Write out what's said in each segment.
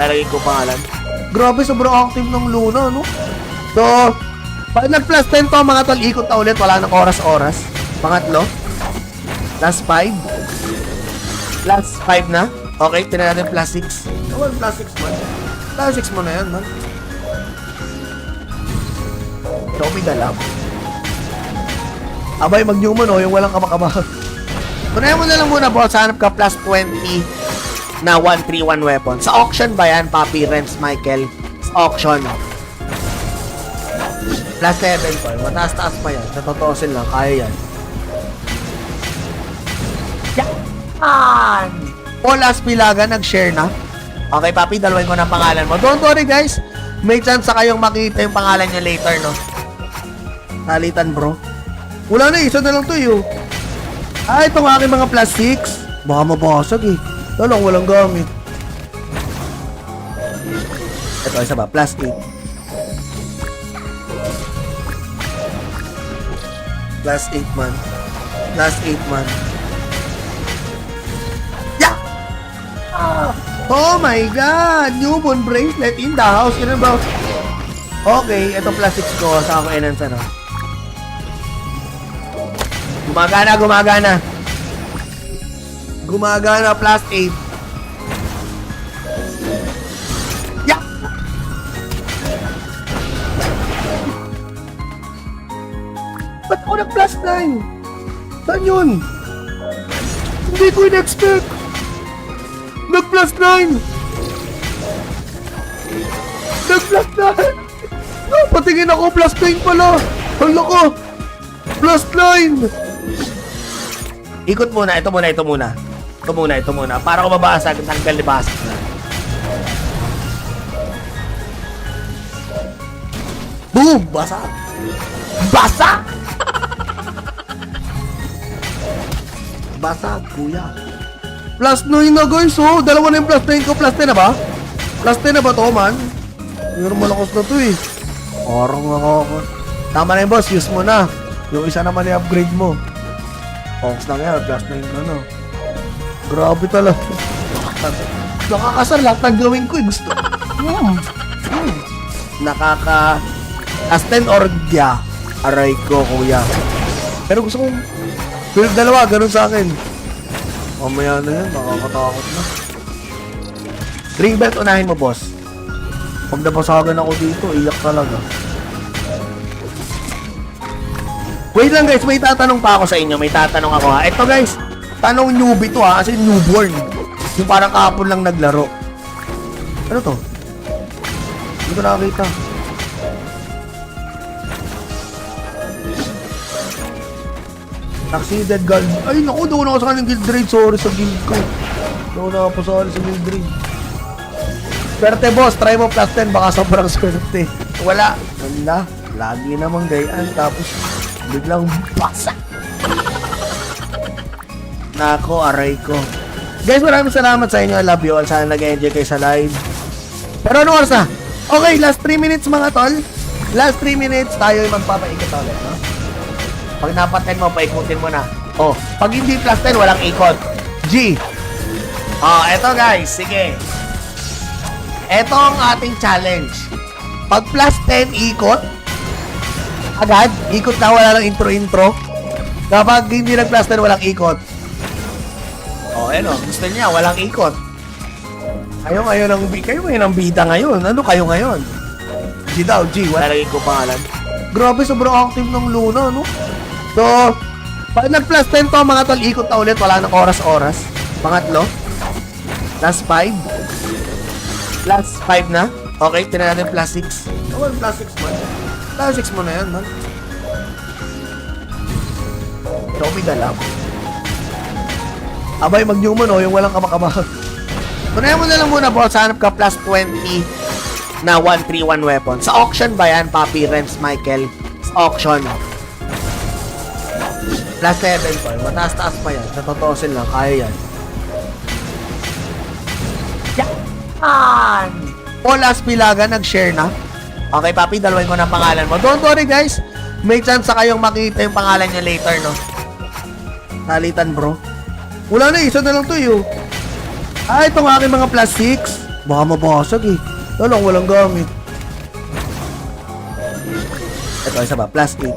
Lalagay ko pangalan. Grabe, sobrang active ng Luna, no? So, pag nag-plus 10 to, mga tol, ikot na ulit. Wala nang oras-oras. Pangatlo. Last 5. Last 5 na. Okay, tinan natin plus 6. Oh, plus 6 man. Plus 6 mo na yan, man. Show me the love. Abay, mag-human, oh, yung walang kamakabak. Kunayan mo na lang muna, boss. Hanap ka plus 20 na 131 weapon. Sa auction ba yan, Papi, Renz, Michael? Sa auction. Plus 7 pa. Mataas-taas pa yan. Sa totosin lang, kaya yan. Yan! Polas Pilaga, nag-share na. Okay, Papi, dalawin ko na pangalan mo. Don't worry, guys. May chance sa kayong makita yung pangalan niya later, no? Salitan, bro. Wala na, isa na lang to, yo. Ah, itong aking mga plus 6. Baka mabasag, eh. Talang walang gamit. Ito, isa ba? Plus 8. Plus 8 man. Plus 8 man. Yeah! Oh my God! Newborn bracelet in the house. Yun ba? Okay, ito plus 6 ko. Saan ako enhance, ano? Gumagana, gumagana. Gumagana, plus 8. Yeah! Ba't ako nag-plus 9? Saan yun? Hindi ko in-expect. Nag-plus 9. Nag-plus 9. Patingin ako, plus 9 pala. Hala ko. Plus 9. Ikot muna, ito muna, ito muna. Ito muna, ito muna. Para ko mabasag, tanggal libasag na. Boom! Basag! Basag! Basag, kuya. Plus 9 na, guys, oh. Dalawa na yung plus 9 ko. Plus 10 na ba? Plus 10 na ba to, man? Pero malakas na to, eh. Parang ako. Tama na yung boss, use mo na. Yung isa naman i-upgrade mo. Ox lang yan, plus 9 na, no? Grabe talaga. Nakakasar, lahat ng gawin ko, eh. Gusto. Nakaka... As 10 orgya. Aray ko, kuya. Pero gusto kong... Pero dalawa, ganun sa akin. Mamaya na yan, nakakatakot na. Ring belt, unahin mo, boss. Pag nabasagan ako dito, iyak talaga. Wait lang, guys, may tatanong pa ako sa inyo. May tatanong ako, ha. Ito, guys, tanong newbie to, ha. Kasi newborn. Yung parang kahapon lang naglaro. Ano to? Hindi ko nakakita. Succeeded guild. Ay, naku, doon ako sa kanyang guild raid. Sorry sa guild ko. Doon ako pasali sa guild raid. Swerte, boss. Try mo plus 10. Baka sobrang swerte. Wala. Wala. Lagi namang gayaan. Tapos, biglang basa. Nako, aray ko. Guys, maraming salamat sa inyo. I love you all. Sana nag-enjoy kayo sa live. Pero ano oras na? Okay, last 3 minutes mga tol. Last 3 minutes, tayo yung magpapaikot ulit, no? Pag napaten mo, paikutin mo na. Oh, pag hindi plus 10, walang ikot. G. Oh, eto guys, sige. Eto ang ating challenge. Pag plus 10 ikot, agad, ikot na, wala lang intro-intro. Kapag hindi nag-plus 10, walang ikot. Oh, ano, gusto niya, walang ikot. Kayo ngayon ang bida ngayon. Ano kayo ngayon? G daw, G. Lalagay ko pangalan. Grabe, sobrang active ng Luna, no? So, pag nag-plus 10 to, mga tol, ikot na ulit. Wala nang oras-oras. Pangatlo. Last 5. Last 5 na. Okay, tinan natin plus 6. Oh, plus 6 man. Plus 6 mo na yan, man. Show me the love. Abay, mag-human, oh, yung walang kamakabak. Kunayan mo na lang muna, boss. Hanap ka plus 20 na 131 weapon. Sa auction ba yan, Papi, Renz, Michael? Sa auction. Plus 7 pa. Mataas-taas pa yan. Sa totosin lang, kaya yan. Yan! Polas Pilaga, nag-share na. Okay, Papi, dalawin ko na pangalan mo. Don't worry, guys. May chance sa kayong makita yung pangalan niya later, no? Salitan, bro. Wala na, isa na lang to, yo. Ah, itong aking mga plus 6. Baka mabasag eh. Lang, walang gamit. Ito, isa ba? Plus 8.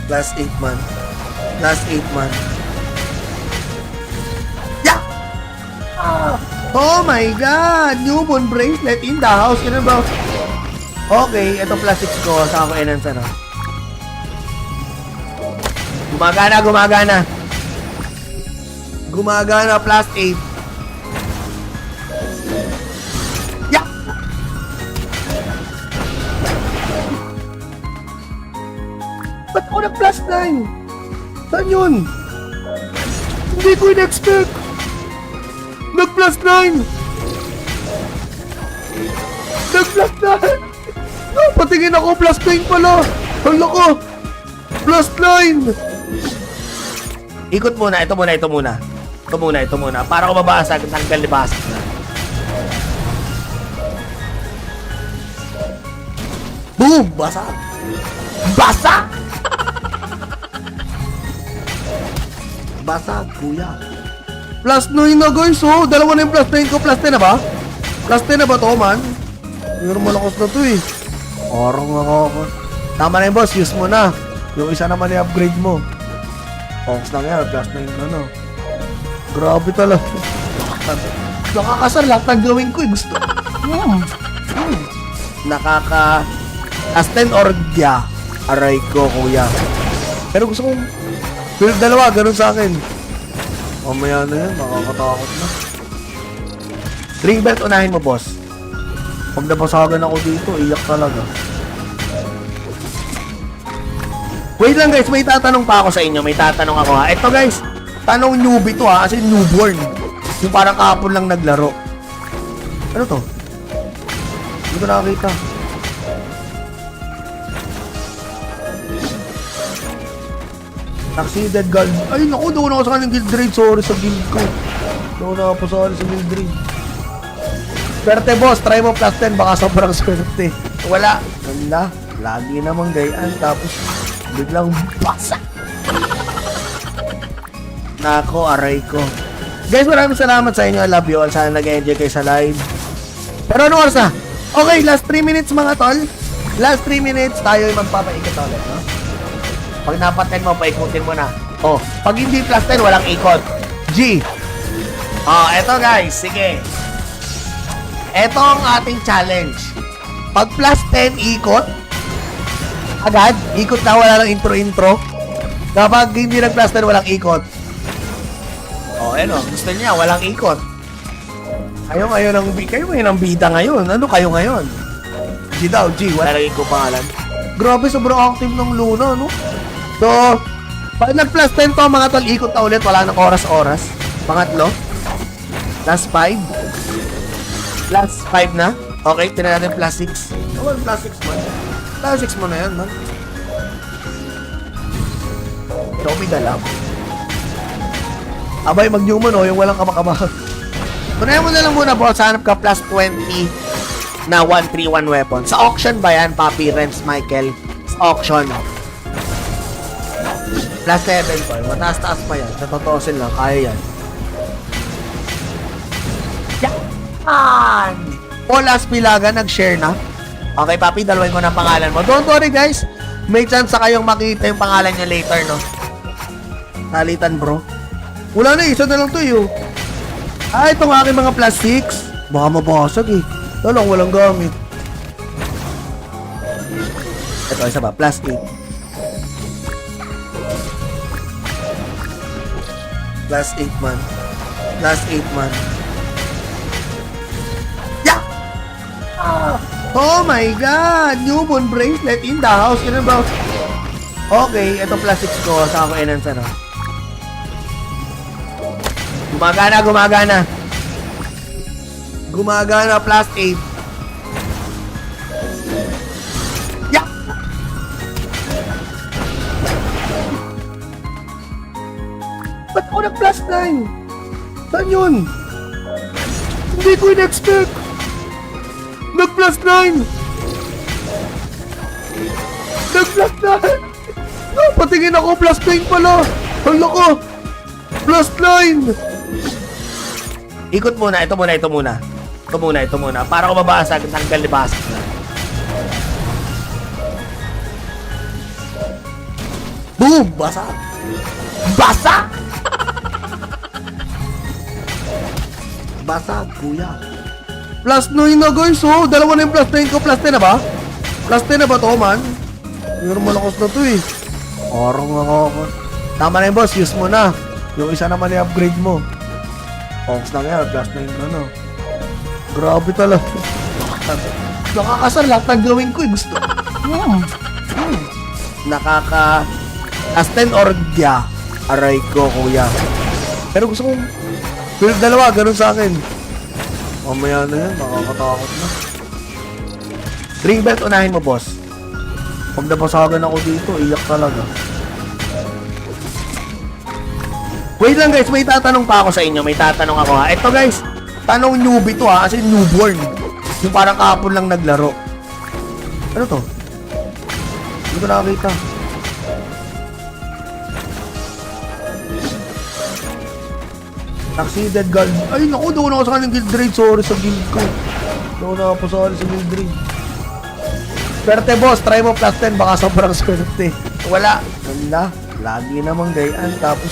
Plus 8 man. Plus 8 man. Yeah! Oh my God! Newborn bracelet in the house. Ano ba? Okay, ito plus 6 ko. Saka ko enhance ano. Gumagana, gumagana. Gumagana plus 8. Yeah! Ba't ako nag plus 9? Saan yun? Hindi ko in-expect. Nag plus 9. Nag plus 9. Patingin ako plus 9 pala. Hala ko. Plus 9. Ikot muna. Ito muna, ito muna. Ito muna, ito muna. Para ko mabasag. Tanggal libasag na. Boom! Basag! Basag! Basag, kuya. Plus 9 na guys, oh. Dalawa na yung plus 9 ko. Plus 10 na ba? Plus 10 na ba to, man? Pero malakas na to eh. Parang ako. Tama na yung boss, use mo na. Yung isa naman i-upgrade mo. Ox lang yan, plus 9 na no. Grabe talaga. Nakakasar lahat ng gawin ko eh. Gusto. Nakaka... Plus 10 or yeah. Aray ko, kuya. Pero gusto kong... Pero dalawa, ganun sa akin. Mamaya na yan, makakatakot na. Ring belt, unahin mo, boss. Pag nabasagan ako dito, iyak talaga. Wait lang guys, may tatanong pa ako sa inyo. May tatanong ako ha. Ito guys, tanong newbie to ha. Kasi newborn. Yung parang kahapon lang naglaro. Ano to? Hindi ko nakakita. Succeeded guard. Ay naku, doon ako sa kanyang guild raid. Sorry sa guild ko. Doon ako pa sorry sa guild raid. Swerte boss, try mo plus 10. Baka sobrang swerte. Wala. Wala. Lagi namang gayaan. Tapos biglang basa. Nako, aray ko. Guys, maraming salamat sa inyo. I love you all. Sana nag-enjoy kayo sa live. Pero ano oras na? Okay, last 3 minutes mga tol. Last 3 minutes, tayo ay magpapaikot ulit, no? Pag napaten mo, paikutin mo na. Oh, pag hindi plus 10, walang ikot. G. Oh, eto guys, sige. Eto ang ating challenge. Pag plus 10 ikot, agad, ikot na, wala lang intro-intro. Kapag hindi nag-plus 10, walang ikot. Oh, ano, gusto niya, walang ikot. Kayo ngayon ang bida ngayon. Ano kayo ngayon? G daw, G, wala lang ikot pangalan. Grabe, sobrang active ng Luna, no? So, pag nag-plus 10 to, mga tol, ikot na ulit, wala nang oras-oras. Pangatlo, plus 5. Plus 5 na. Okay, tinan natin plus 6. Oh, plus 6 man. Plus 6 mo na yan, man. Show dalam. Abay, mag-human, oh, yung walang kamakama. Tunayan mo na lang muna, boss. Hanap ka plus 20 na 131 weapon. Sa auction ba yan, Papi, Renz, Michael? Sa auction. Plus 7 pa. Mataas-taas pa yan. Sa totosin lang, kaya yan. Yan! Polas Pilaga, nag-share na. Okay, Papi, dalawin ko na pangalan mo. Don't worry, guys. May chance sa kayong makita yung pangalan niya later, no? Talitan, bro. Wala na, isa na lang to, yun. Ah, itong aking mga plus 6. Baka mabasag, eh. Lang, walang gamit. Ito, isa ba? Plus 8. Plus 8 man. Plus 8 man. Yeah! Oh my God! Newborn bracelet in the house. Ano ba? Okay, ito plus 6 ko. Saka ko enhance ano. Gumagana, gumagana. Gumagana plus 8. Yeah! Ba't ako nag-plus 9? Saan yun? Hindi ko in-expect. Nag-plus 9. Nag-plus 9. Patingin ako, plus 9 pala. Hala ko. Plus 9! Ikot muna, ito muna. Ito muna. Para ko mabasag, tanggal libasag na. Boom! Basag! Basag! Basag, kuya. Plus 9 na guys, oh. Dalawa na yung plus 9 ko. Plus 10 na ba? Plus 10 na ba to, man? Pero malakas na to eh. Parang ako. Tama na yung boss, use mo na. Yung isa naman i-upgrade mo. Ox lang yan, plus 9 na no. Grabe talaga. Nakakasar lahat ng gawin ko eh. Gusto. Nakaka... As 10 orgya. Aray ko, kuya. Pero gusto kong... Pero dalawa, ganun sa akin. Mamaya na yan, nakakatakot na. Ring belt, unahin mo, boss. Pag nabasagan ako dito, iyak talaga. Wait lang guys, may tatanong pa ako sa inyo. May tatanong ako ha. Ito guys, tanong newbie to ha. Kasi newborn. Yung parang kahapon lang naglaro. Ano to? Hindi ko nakakita. Succeeded guard. Ay naku, doon ako sa kanyang guild raid. Sorry sa guild ko. Doon ako po sorry sa guild raid. Swerte boss, try mo plus 10. Baka sobrang swerte. Wala. Wala. Lagi namang gayaan. Tapos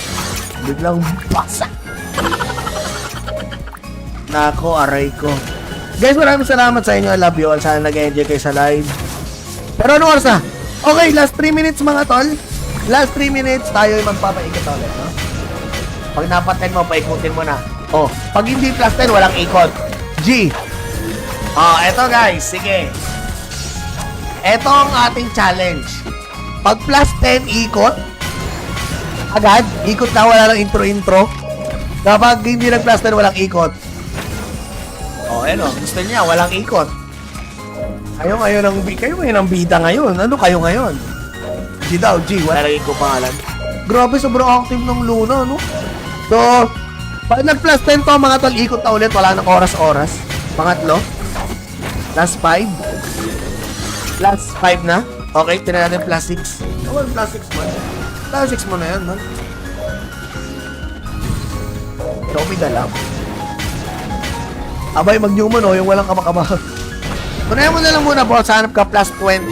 biglang basa. Nako, aray ko. Guys, maraming salamat sa inyo. I love you all. Sana nag-enjoy kayo sa live. Pero ano oras na? Okay, last 3 minutes mga tol. Last 3 minutes, tayo ay magpapaikot ulit, no? Pag napaten mo, paikutin mo na. Oh, pag hindi plus 10, walang ikot. G. Oh, eto guys, sige. Eto ang ating challenge. Pag plus 10 ikot, agad, ikot na, wala lang intro-intro. Kapag hindi nag-plus 10, walang ikot. Oh, ano, gusto niya, walang ikot. Kayo ngayon ang bida ngayon. Ano kayo ngayon? G daw, G, wala lang ko pangalan. Grabe, sobrang active ng Luna, no? So, pag nag-plus 10 to, mga tol, ikot na ulit, wala nang oras-oras. Pangatlo, plus 5. Plus 5 na. Okay, tinan natin plus 6. Oh, plus 6 man. Plus 6 mo na yan, man. Show the love. Abay, mag-human, oh, yung walang kamakaba. Kunayan mo na lang muna, boss. Hanap ka plus 20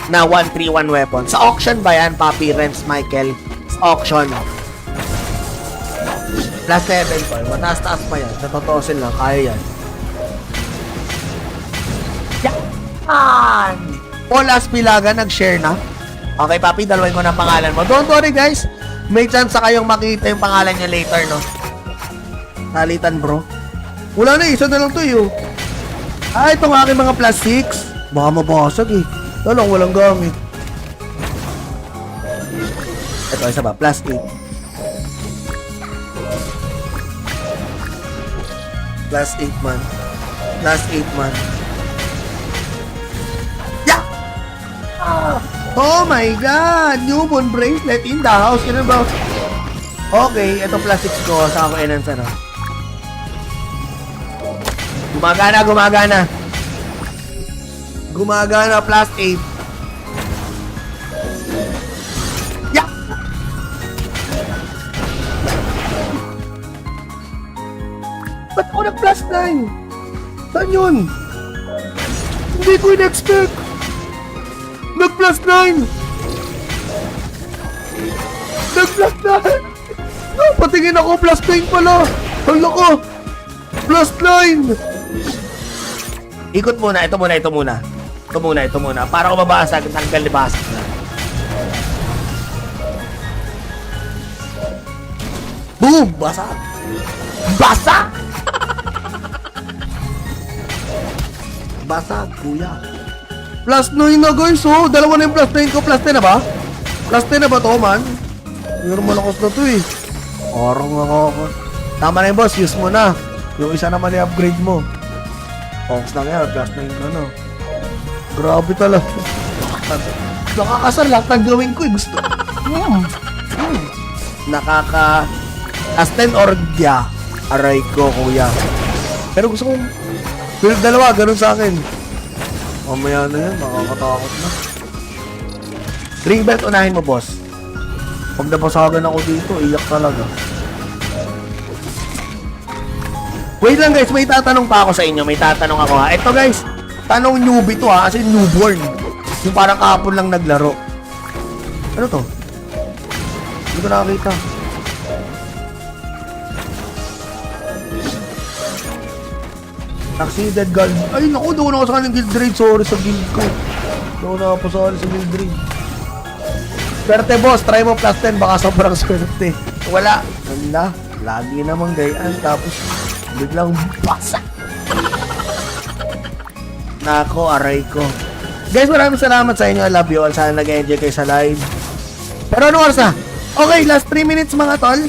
na 131 weapon. Sa auction ba yan, Papi, Renz, Michael? Sa auction. Plus 7 pa. Mataas-taas pa yan. Sa totosin lang, kaya yan. Yan! Paul Aspilaga, nag-share na. Okay, Papi, dalawin ko na pangalan mo. Don't worry, guys. May chance sa kayong makita yung pangalan niya later, no? Salitan, bro. Wala na, isa na lang to, yun. Ah, itong aking mga plus 6. Baka mabasag, eh. Walang gamit. Ito, isa ba? Plus 8. Plus 8 man. Plus 8 man. Yeah! Ah! Oh my God! Newborn bracelet in the house. Ano ba? Okay, ito plus 6 ko. Saka ko enhance, ano? Gumagana. Gumagana, plus 8. Yeah! Ba't ako nag-plus 9? Saan yun? Hindi ko in-expect. Nag-plus 9. Nag-plus 9. No, patingin ako, plus 9 pala. Hala ko. Plus 9. Ikot muna, ito muna. Para ko mabasag, tanggal libasag na. Boom! Basag! Basag! Basag, kuya. Plus 9 na guys, oh. Dalawa na yung plus 9 ko. Plus 10 na ba? Plus 10 na ba to, man? Pero malakas na to eh. Parang ako. Tama na yung boss, use mo na. Yung isa naman i-upgrade mo. Ox lang yan, plus 9 na no. Grabe talaga. Nakakasar lahat ng gawin ko eh. Gusto. Nakaka... As 10 orgya. Aray ko, kuya. Pero gusto kong... Pero dalawa, ganun sa akin. Mamaya na yan, nakakatakot na. Ring belt, unahin mo, boss. Pag nabasagan ako dito, iyak talaga. Wait lang guys, may tatanong pa ako sa inyo. May tatanong ako ha. Ito guys, tanong newbie to ha. Kasi newborn. Yung parang kahapon lang naglaro. Ano to? Hindi ko nakakita. Succeeded guard. Ay naku, doon ako sa kanyang guild raid. Sorry sa guild ko. Doon ako po, sorry sa guild raid. Swerte boss, try mo plus 10. Baka sobrang swerte. Wala. Wala. Lagi namang gayaan. Tapos biglang basa. Nako, aray ko. Guys, maraming salamat sa inyo. I love you all. Sana nag-enjoy kayo sa live. Pero ano oras na? Okay, last 3 minutes mga tol.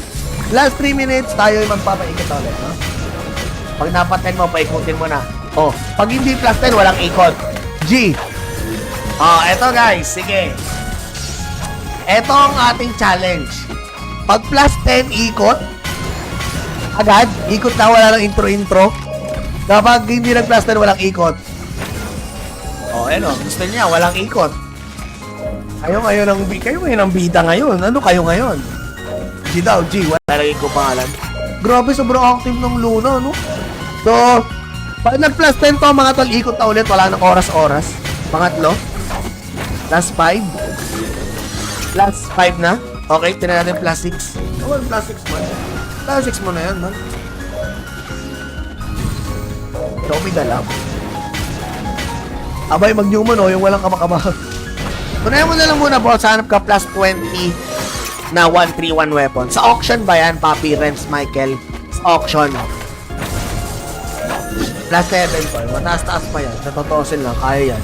Last 3 minutes, tayo ay magpapaikot ulit, no? Pag napaten mo, paikutin mo na. Oh, pag hindi plus 10, walang ikot. G. Oh, eto guys, sige. Eto ang ating challenge. Pag plus 10 ikot, agad, ikot na, wala lang intro-intro. Kapag hindi nag-plus 10, walang ikot. Oh, ano, gusto niya, walang ikot. Kayo ngayon ang bida ngayon. Ano kayo ngayon? G daw, G. Wala lagi ko pangalan. Grabe, sobrang active ng Luna, no? So, pag nag-plus 10 to, mga tol, ikot na ulit. Wala nang oras-oras. Pangatlo. Last 5. Last 5 na. Okay, tinan natin plus 6. Oh, plus 6 man. Plus 6 mo na yan, man. Ito, may galaw. Abay, mag-human, oh, yung walang kamakaba. Tunayan mo na lang muna, boss. Hanap ka plus 20 na 131 weapon. Sa auction ba yan, Papi, Renz, Michael? Sa auction. Plus 7 po. Mataas-taas pa yan. Sa totosin lang, kaya yan.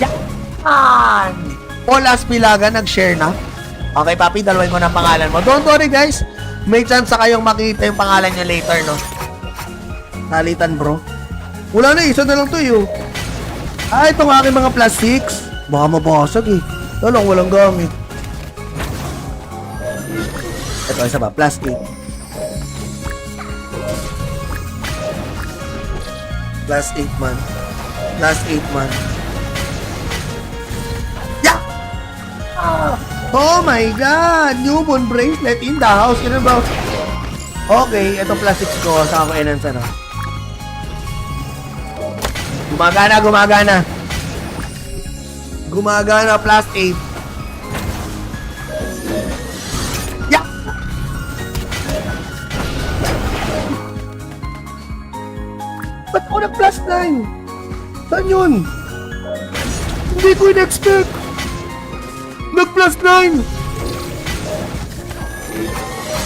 Yan! Paul Aspilaga, nag-share na. Okay, Papi, dalawin ko ng pangalan mo. Don't worry, guys. May chance sa kayong makita yung pangalan nyo later, no? Nalitan, bro. Wala na, isa na lang to, yun. Ah, itong aking mga plus 6. Baka mabasag, eh. Walang gamit. Ito, isa ba? Plus 8. Plus 8 man. Plus 8 man. Yeah! Ah! Oh my God! Newborn bracelet in the house. Ano ba? Okay, ito plus 6 ko. Saka ko enhance, ano? Gumagana, gumagana. Gumagana, plus 8. Yeah! Ba't ako nag-plus 9? Saan yun? Hindi ko in-expect. Nag-plus 9.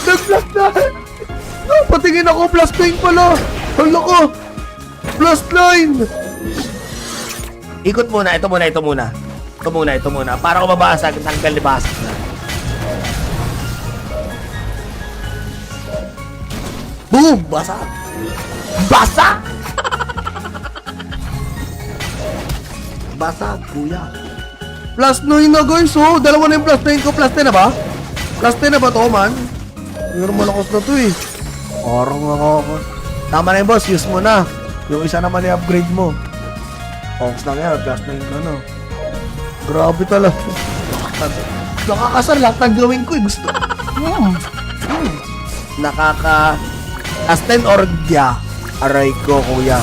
Nag-plus 9. No, patingin ako, plus 9 pala. Hala ko. Plus 9. Ikot muna, ito muna. Ito muna. Para ko mabasag, tanggal libasag na. Boom! Basa! Basa, kuya. Plus 9 na guys, oh. Dalawa na yung plus 9 ko. Plus 10 na ba? Plus 10 na ba to, man? Pero malakas na to, eh. Parang ako. Tama na yung boss, use mo na. Yung isa naman i-upgrade mo. Ox lang yan, plus 9 na, no? Grabe talaga. Nakakasar lang ang gawin ko, eh. Gusto. Nakaka... As 10 orgya. Aray ko, kuya.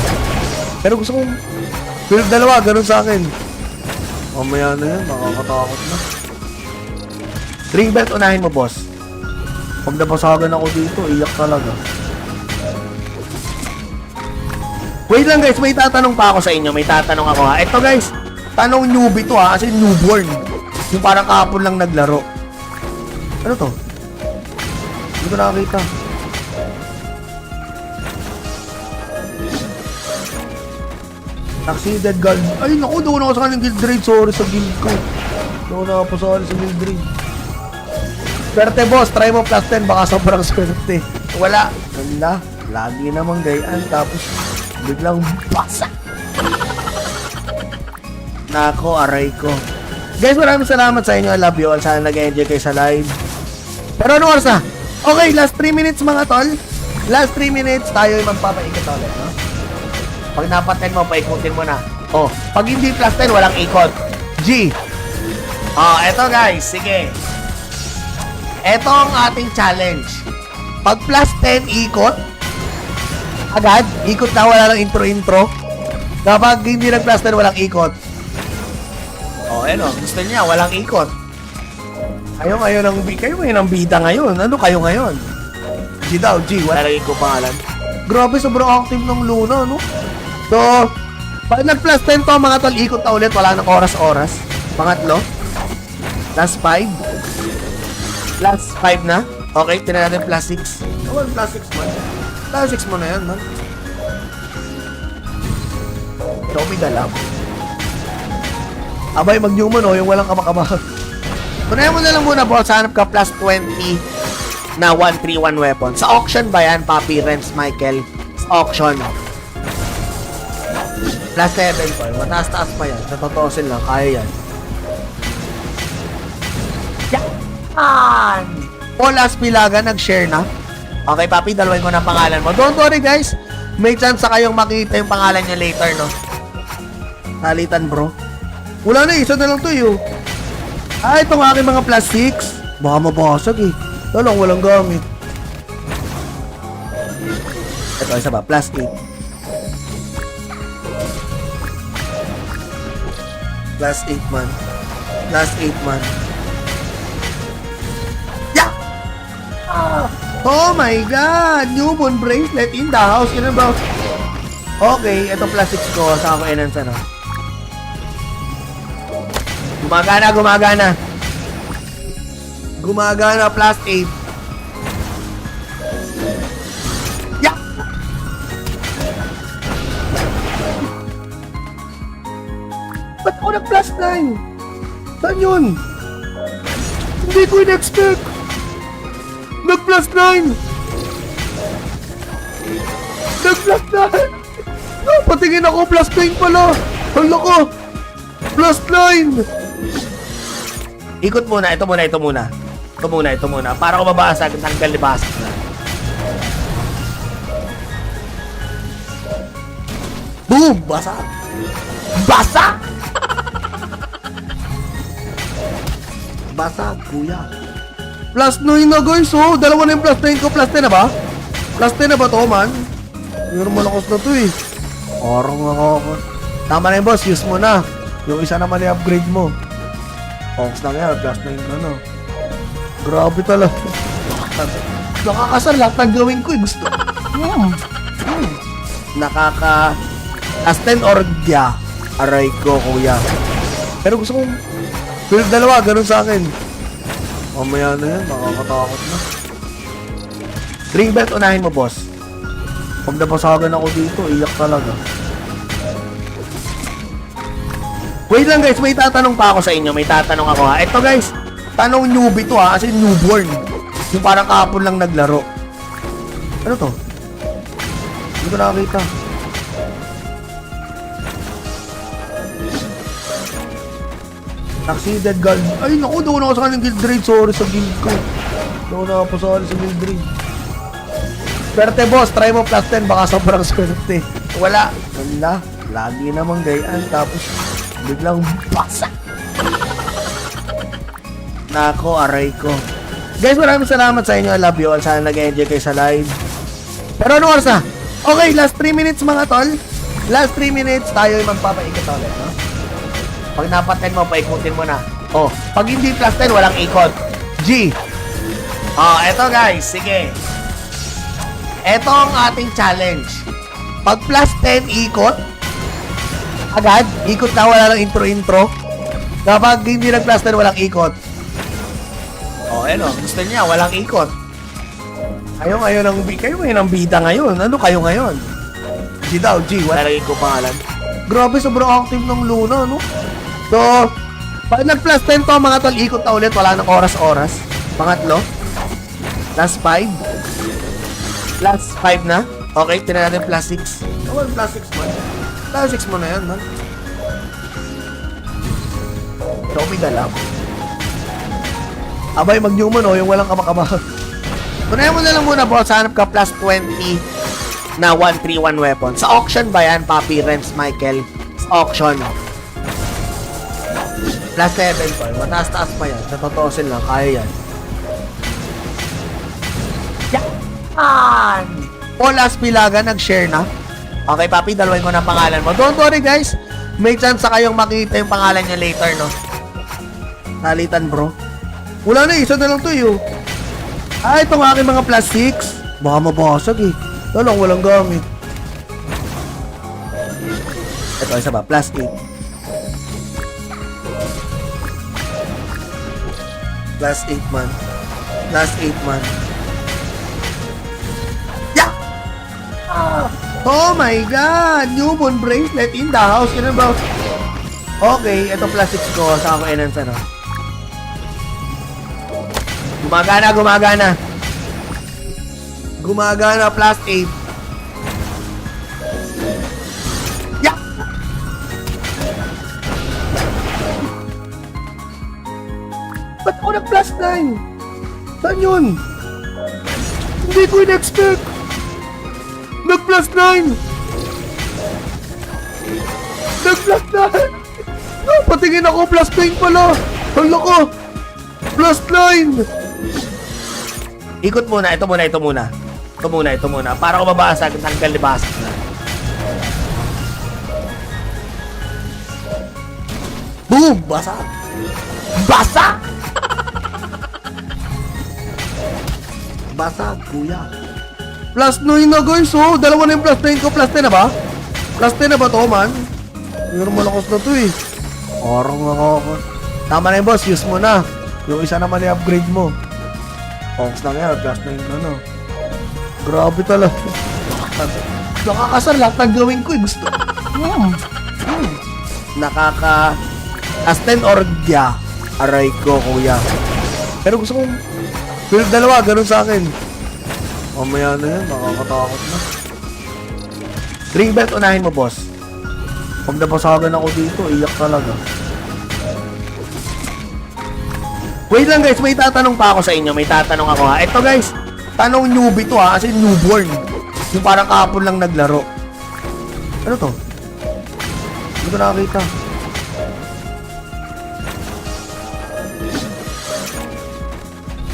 Pero gusto kong... Pero dalawa, ganun sa akin. Mamaya na yan, makakatakot na. Ring belt, unahin mo, boss. Pag napasagan ako dito, iyak talaga. Wait lang guys, may tatanong pa ako sa inyo. May tatanong ako ha. Ito guys, tanong newbie to ha. Kasi newborn. Yung parang kahapon lang naglaro. Ano to? Hindi ko nakakita. Succeeded guard. Ay naku, doon ako sa kanyang guild raid. Sorry sa guild ko. Doon ako sorry sa guild raid. Swerte boss, try mo plus 10. Baka sobrang swerte. Wala. Wala. Lagi namang gayaan. Tapos biglang basa. Nako, aray ko. Guys, maraming salamat sa inyo. I love you all. Sana nag-enjoy kayo sa live. Pero ano oras na? Okay, last 3 minutes mga tol. Last 3 minutes, tayo ay magpapaikot ulit, no? Pag napaten mo, paikutin mo na. Oh, pag hindi plus 10, walang ikot. G. Oh, eto guys, sige. Eto ang ating challenge. Pag plus 10, ikot. Agad. Ikot na, wala lang intro-intro. Kapag hindi nag-plus 10, walang ikot. O, gusto niya, walang ikot. Kayo ngayon ang bida ngayon. Ano kayo ngayon? G daw, G. Wala lagi ko pangalan. Grabe, sobrang active ng Luna, no? So, pag nag-plus 10 to, mga tol, ikot na ulit. Wala nang oras-oras. Pangatlo. Plus 5. Plus 5 na. Okay, tinan natin plus 6. Oh, plus 6 man. Plus 6 mo na yan, man. Ito, may dalaw. Abay, mag-human, yung walang kamakaba. Punayan mo na lang muna, boss. Hanap ka plus 20 na 131 weapon. Sa auction ba yan, Papi, Renz, Michael? Sa auction. Plus 7 po. Mataas-taas pa yan. Sa totosin lang, kaya yan. Yan! Paul Aspilaga, nag-share na. Okay, Papi, dalawin ko na pangalan mo. Don't worry, guys. May chance sa kayong makita yung pangalan nyo later, no? Salitan, bro. Wala na, isa na lang to, yun. Itong aking mga plus 6. Baka mabasag, eh. Walang gamit. Ito, isa ba? Plus 8. Plus 8 man. Plus 8 man. Yeah! Oh my God! Newborn bracelet in the house. Yun ba? Okay, ito plus 6 ko. Saan ako enhance, ano? Gumagana. Gumagana, plus 8. Yeah! Ba't ako nag-plus 9? Saan yun? Hindi ko in-expect. Nag-plus 9. Nag-plus 9. Patingin ako, plus 9 pala. Hala ko. Plus 9. Ikot muna, ito muna. Para ko mabasag, tanggal libasag na. Boom! Basa! Basa, kuya. Plus 9 na, guys, oh. Dalawa na yung plus 9 ko. Plus 10 na ba? Plus 10 na ba to, man? Meron malakas na to, eh. Parang ako. Tama na yung boss, use mo na. Yung isa naman i-upgrade mo. Ox lang yan, plus 9 na, no? Grabe talaga. Nakakasar lahat ng gawin ko, eh. Gusto. Plus 10 orgya. Aray ko, kuya. Pero gusto kong dalawa, ganun sa akin. Mamaya na yan, makakatakot na. Ring belt, unahin mo, boss. Pag napasagan ako dito, iyak talaga. Wait lang, guys, may tatanong pa ako sa inyo. May tatanong ako, ha. Ito, guys, tanong newbie to, ha. Kasi newborn. Yung parang kahapon lang naglaro. Ano to? Hindi ko nakakita. Succeeded guild. Ay, naku, doon ako sa kanyang guild raid. Sorry sa guild ko. Doon ako pasali sa guild raid. Swerte, boss. Try mo plus 10. Baka sobrang swerte. Wala. Wala. Lagi namang gayaan. Tapos, biglang basa. Nako, aray ko. Guys, maraming salamat sa inyo. I love you all. Sana nag-enjoy kayo sa live. Pero ano oras na? Okay, last 3 minutes mga tol. Last 3 minutes, tayo ay magpapaikot ulit, no? Pag napaten mo, paikutin mo na. Oh, pag hindi plus 10, walang ikot. G. Oh, eto guys, sige. Eto ang ating challenge. Pag plus 10, ikot. Agad, ikot na, wala lang intro-intro. Kapag hindi nag-plus 10, walang ikot. Oh, gusto niya, walang ikot. Kayo ngayon ang bida ngayon. Ano kayo ngayon? G daw, G. Wala lagi ko pangalan. Grabe, sobrang active ng Luna, no? So, pag nag-plus 10 to, mga tol, ikot na ulit. Wala nang oras-oras. Pangatlo. Plus 5. Plus 5 na. Okay, tinan natin plus 6. Oh, plus 6 man. Plus 6 mo na yan, man. Ito, may dalaw. Abay, mag-human, yung walang kamakaba. Punayan mo na lang muna, boss. Hanap ka plus 20 na 131 weapon. Sa auction ba yan, Papi, Renz, Michael? Sa auction. Plus 7 po. Mataas-taas pa yan. Sa totosin lang, kaya yan. Paul Aspilaga, nag-share na. Okay, papi, dalawin ko ng pangalan mo. Don't worry, guys. May chance kayong makita yung pangalan niya later, no? Nalitan, bro. Wala na, isa na lang to, yun. Itong aking mga plastics. Baka mabasag, eh. Walang gamit. Ito, isa ba? Plastic. Last 8 man. Last 8 man. Yeah! Oh my God! Newborn bracelet in the house. Ano ba? Okay, ito plastics ko. Saan ko enhance, ano? Gumagana. Gumagana, plus 8. Yeah! Ba't ako nag-plus 9? Saan yun? Hindi ko in-expect. Nag-plus 9. Nag-plus 9. Patingin ako, plus 9 pala. Hala ko. Plus 9. Ikot muna. Ito muna. Para ko mabasag. Tanggal libasag na. Boom! Basag! Basag, kuya. Plus 9 na, guys. Oh, dalawa na yung plus 9 ko. Plus 10 na ba? Plus 10 na ba to, man? Pero malakas na to, eh. Parang ako. Tama na yung boss. Use mo na. Yung isa naman i-upgrade mo. Kongs lang yan. Plus 9 na, no? Grabe talaga. Nakakasar lahat ng gawin ko, eh. Gusto. Nakaka... As 10 orgya. Aray ko, kuya. Pero gusto kong... Pero dalawa, ganun sa akin. Mamaya na yan, nakakatakot na. Ring belt, unahin mo, boss. Pag nabasagan ako dito, iyak talaga. Wait lang, guys, may tatanong pa ako sa inyo. May tatanong ako, ha. Ito, guys, tanong newbie to, ha. Kasi newborn. Yung parang kahapon lang naglaro. Ano to? Hindi ko nakakita.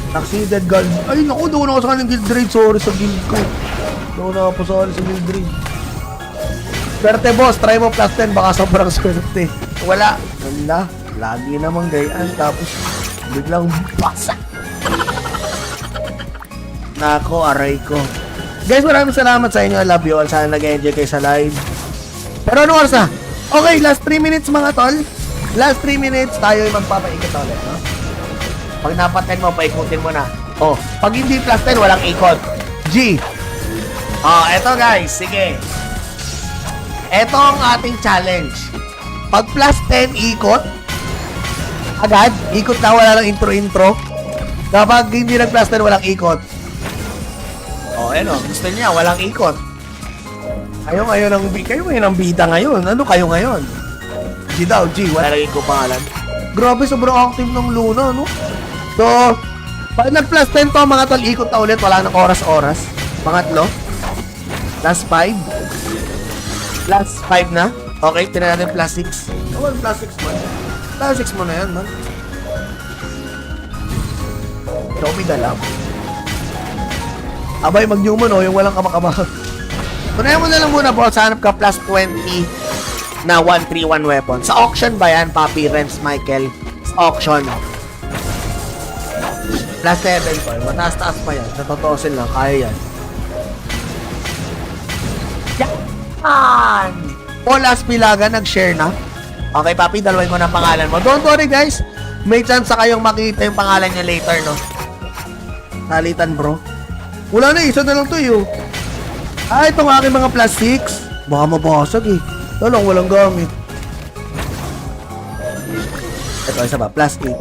Succeeded guild. Ay, naku, doon ako sa kanyang guild raid. Sorry sa guild ko. Doon ako pasali sa guild raid. Swerte, boss. Try mo plus 10. Baka sobrang swerte. Wala. Ganda. Lagi namang gayaan. Tapos, biglang basa. Nako, aray ko. Guys, maraming salamat sa inyo. I love you all. Sana nag-enjoy kayo sa live. Pero ano oras na? Okay, last 3 minutes mga tol. Last 3 minutes, tayo ay magpapaikot ulit, no? Pag napaten mo, paikutin mo na. Oh, pag hindi plus 10, walang ikot. G. Oh, eto guys, sige. Eto ang ating challenge. Pag plus 10 ikot, agad, ikot na, wala lang intro-intro. Kapag hindi nag-plus 10, walang ikot. Oh, ano, gusto niya, walang ikot. Kayo ngayon ang bida ngayon. Ano kayo ngayon? G daw, G. Wala lang ko pangalan. Grabe, sobrang active ng Luna, no? So, pag nag-plus 10 to, mga tol, ikot na ulit. Wala nang oras-oras. Pangatlo. Last 5. Last 5 na. Okay, tinan natin plus 6. Oh, plus 6 man. Plus 6 mo na yan, man. Ikaw may dalam. Abay, mag-human, oh, yung walang kamakaba. Tunayan mo na lang muna, boss. Hanap ka plus 20 na 131 weapon. Sa auction ba yan, Papi, Renz, Michael? Sa auction. Plus 7 po. Mataas-taas pa yan. Sa totosin lang, kaya yan. Yan! Paul Aspilaga, nag-share na. Okay, Papi, dalawin ko ng pangalan mo. Don't worry, guys. May chance kayong makita yung pangalan niya later, no? Nalitan, bro. Wala na, isa na lang to, yun. Itong aking mga plastics. Baka mabasag, eh. Walang gamit. Ito, isa ba? Plastic.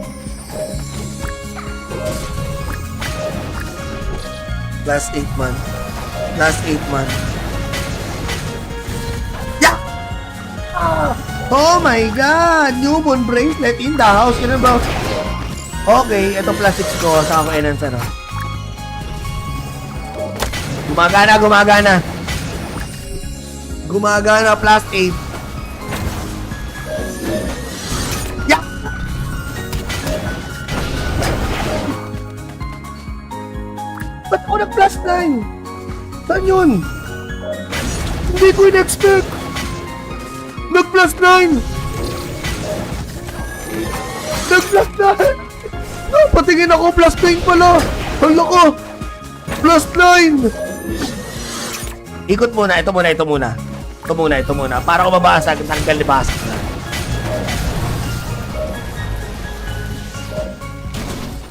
Last 8 man. Last 8 man. Yeah! Oh my God! Newborn bracelet in the house. Ano ba? Okay, ito plastics ko. Saan ko enhance, ano? Gumagana. Gumagana, plus 8. Yeah! Ba't ako nag plus 9? Saan yun? Hindi ko in-expect. Nag plus 9. Nag plus 9. Patingin ako, plus 9 pala. Hala ko. Plus 9. Ikot muna, ito muna. Ito muna. Para ko mabasag, tanggal libas.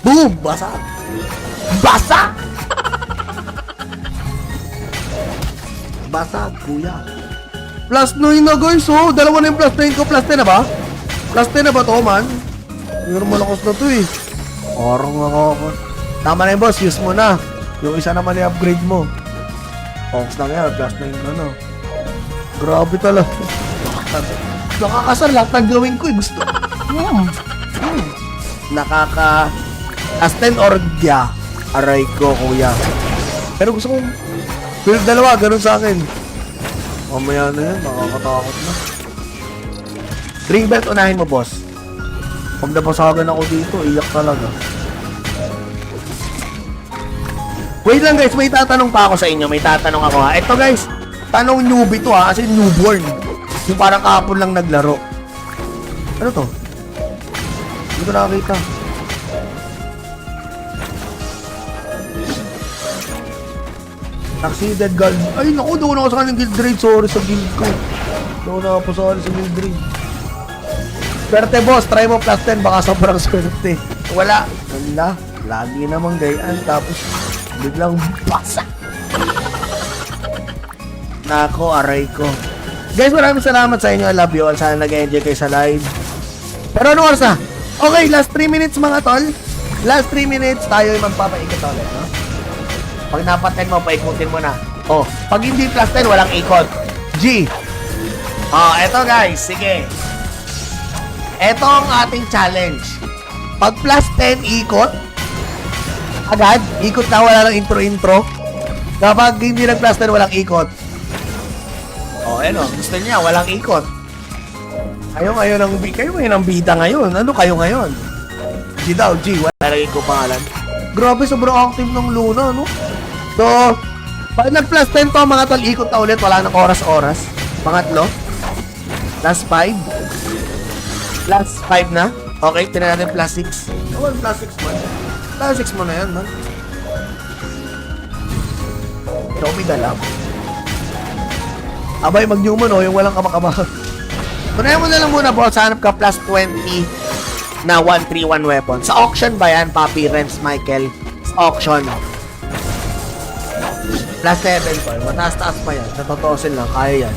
Boom! Basag! Basag! Basag, kuya. Plus 9 na guys, oh. Dalawa na yung plus 9 ko. Plus 10 na ba? Plus 10 na ba to, man? Pero malakas na to, eh. Parang ako. Tama na yung boss, use mo na. Yung isa naman i-upgrade mo. Fox lang yan, plus 9 ka na. Grabe talaga. Nakakasar lahat ng gawin ko, eh. Gusto. Nakaka... Plus 10 orgya. Aray ko, kuya. Pero gusto kong... Pero dalawa, ganun sa akin. Mamaya na yan, nakakatakot na. Ring belt, unahin mo, boss. Pag napasagan ako dito, iyak talaga. Wait lang guys, may tatanong pa ako sa inyo. May tatanong ako ha. Ito guys, tanong newbie to ha, kasi newborn. Yung parang kahapon lang naglaro. Ano to? Hindi ko nakakita. Succeeded guild. Ay naku, doon ako sa kanyang guild raid. Sorry sa guild ko. Doon ako pasali sa guild raid. Swerte boss, try mo plus 10. Baka sobrang swerte. Wala. Wala. Lagi namang gayaan. Tapos biglang basa. Nako, aray ko. Guys, maraming salamat sa inyo. I love you all. Sana nag-enjoy kayo sa live. Pero ano oras na? Okay, last 3 minutes mga tol. Last 3 minutes, tayo ay magpapaikot ulit, no? Pag napaten mo, paikutin mo na. Oh, pag hindi plus 10, walang ikot. G. Oh, eto guys, sige. Eto ang ating challenge. Pag plus 10 ikot, agad, ikot na, wala lang intro-intro. Kapag hindi nag-plus 10, walang ikot. Oh, ano, gusto niya, walang ikot. Kayo ngayon ang bida ngayon. Ano kayo ngayon? G daw, G. Wala lagi ko pangalan. Grabe, sobrang active ng Luna, no? So, pag nag-plus 10 to, mga tol, ikot na ulit. Wala nang oras-oras. Pangatlo. Last 5. Last 5 na. Okay, tinan natin plus 6. Oh, plus 6 man. Plus 6 mo na yan, man. Show me the love. Abay, mag-newman, oh, yung walang kamakamahan. Tunayan mo na lang muna, boss. Hanap ka plus 20 na 131 weapon. Sa auction ba yan, Papi, Renz, Michael? Sa auction. Plus 7 po. Mataas-taas pa yan. Sa totosin lang, kaya yan.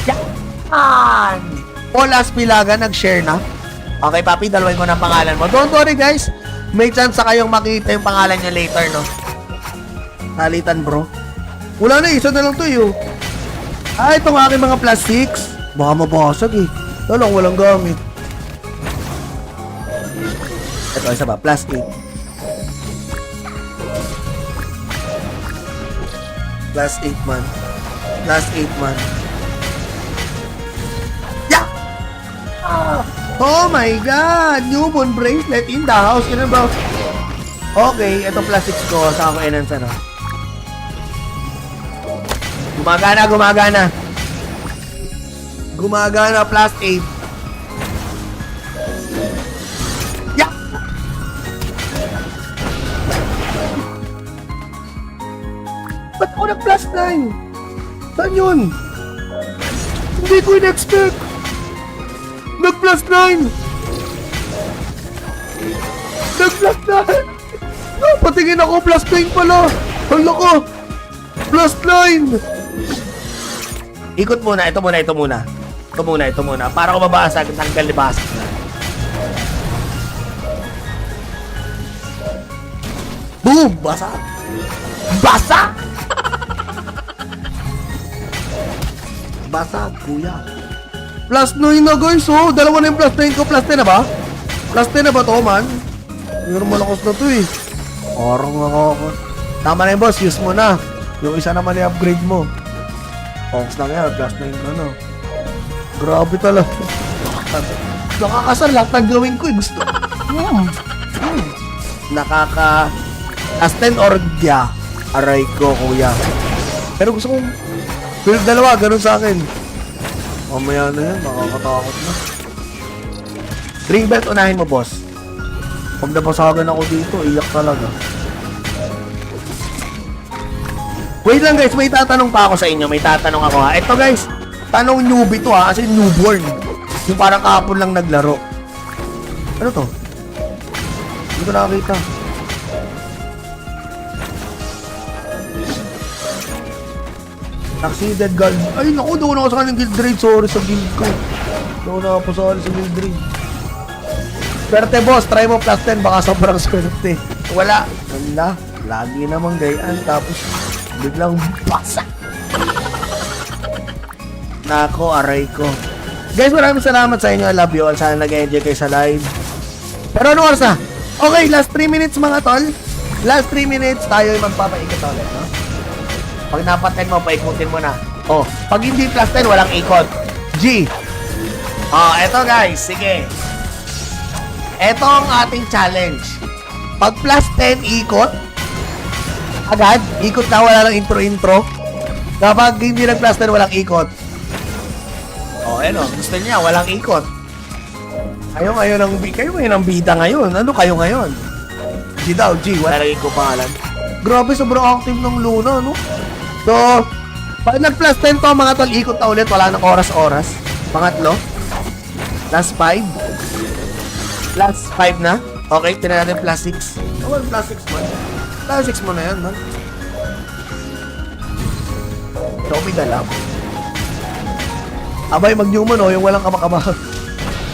Yan! Polas Pilaga, nag-share na. Okay, Papi, dalawin ko na pangalan mo. Don't worry, guys. May chance sa kayong makita yung pangalan nyo later, no? Salitan, bro. Wala na, isa na lang to, yun. Ah, itong aking mga plus 6. Baka mabasag, eh. Talong, walang gamit. Ito, isa ba? Plus 8. Plus 8 man. Plus 8 man. Yeah! Oh my God! Newborn bracelet in the house. Yun ba? Okay, ito plus 6 ko. Saka ko enhance ano. Gumagana, gumagana. Gumagana plus 8. Yeah! Ba't ako nag-plus 9? Saan yun? Hindi ko in-expect. Nag-plus 9. Nag-plus 9. Patingin ako, plus 9 pala. Hala ko. Plus 9. Ikot muna, ito muna. Para ko mabasag, tanggal libas. Boom! Basag! Basag! Basag, kuya. Plus 9 na guys, oh. Dalawa na yung plus 9 ko. Plus 10 na ba? Plus 10 na ba to, man? Pero malakas na to, eh. Parang ako. Tama na yung boss, use mo na. Yung isa naman i-upgrade mo. Fox lang yan, plus 9 ka na. Grabe talaga. Nakakasar lahat ng gawin ko, eh. Gusto. Last 10 orgya. Aray ko, kuya. Pero gusto kong... Pero dalawa, ganun sa akin. Mamaya na yan, makakatakot na. Ring belt, unahin mo, boss. Pag nabasagan ako dito, iyak talaga. Wait lang guys, may tatanong pa ako sa inyo. May tatanong ako ha. Ito guys, tanong newbie to ha, kasi newborn. Yung parang kahapon lang naglaro. Ano to? Hindi ko nakakita. Succeeded guild. Ay naku, doon ako sa kanyang guild raid. Sorry sa guild ko. Doon ako sorry sa guild raid. Swerte boss, try mo plus 10. Baka sobrang swerte. Wala. Wala. Lagi namang gayaan. Tapos biglang basa. Nako, aray ko. Guys, maraming salamat sa inyo. I love you all. Sana nag-enjoy kayo sa live. Pero ano oras na? Okay, last 3 minutes mga tol. Last 3 minutes, tayo ay magpapaikot ulit, no? Pag napaten mo, paikutin mo na. Oh, pag hindi plus 10, walang ikot. G. Oh, eto guys, sige. Eto ang ating challenge. Pag plus 10 ikot, agad, ikot na, wala lang intro-intro. Kapag hindi nag-plus 10, walang ikot. Oh, ano, gusto niya, walang ikot. Kayo ngayon ang bida ngayon. Ano kayo ngayon? G daw, G, wala lang ikot pangalan. Grabe, sobrang active ng Luna, no? So, pag nag-plus 10 to, mga tol, ikot na ulit, wala nang oras-oras. Pangatlo. Last 5. Last 5 na. Okay, tinan natin plus 6. Oh, plus 6 man. Plus 6 mo na yan, man. Show me the love. Abay, mag-Newman, oh, yung walang kamakabahag.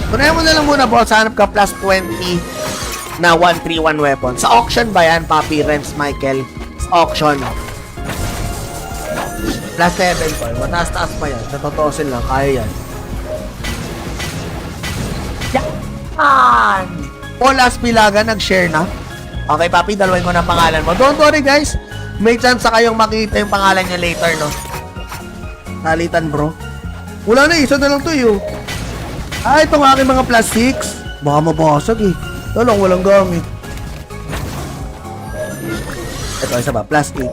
Tunayan mo na lang muna, boss. Hanap ka plus 20 na 131 weapon. Sa auction ba yan, Papi, Rems, Michael? Sa auction. Plus 7 po. Mataas-taas pa yan. Sa totosin lang, kaya yan. Yan! Polas Pilaga, nag-share na. Okay, Papi, dalawin ko na pangalan mo. Don't worry, guys. May chance sa kayong makita yung pangalan niya later, no? Talitan, bro. Wala na, isa na lang to, yun. Ah, itong aking mga plus 6. Baka mabasag, eh. Talong, walang gamit. Ito, isa ba? Plus 8.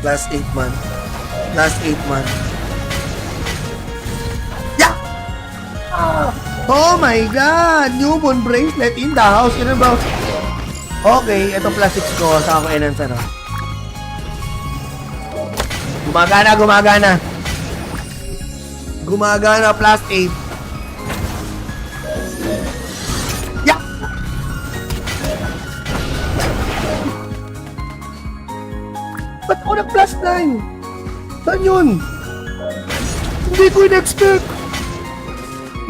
Plus 8 man. Plus 8 man. Yeah! Oh my God! Newborn bracelet in the house. Yun ba? Okay, ito plus 6 ko. Saka ko enhance ano. Gumagana, gumagana. Gumagana plus 8. Yeah! Ba't ako nag-plus 9? Saan yun? Hindi ko in-expect.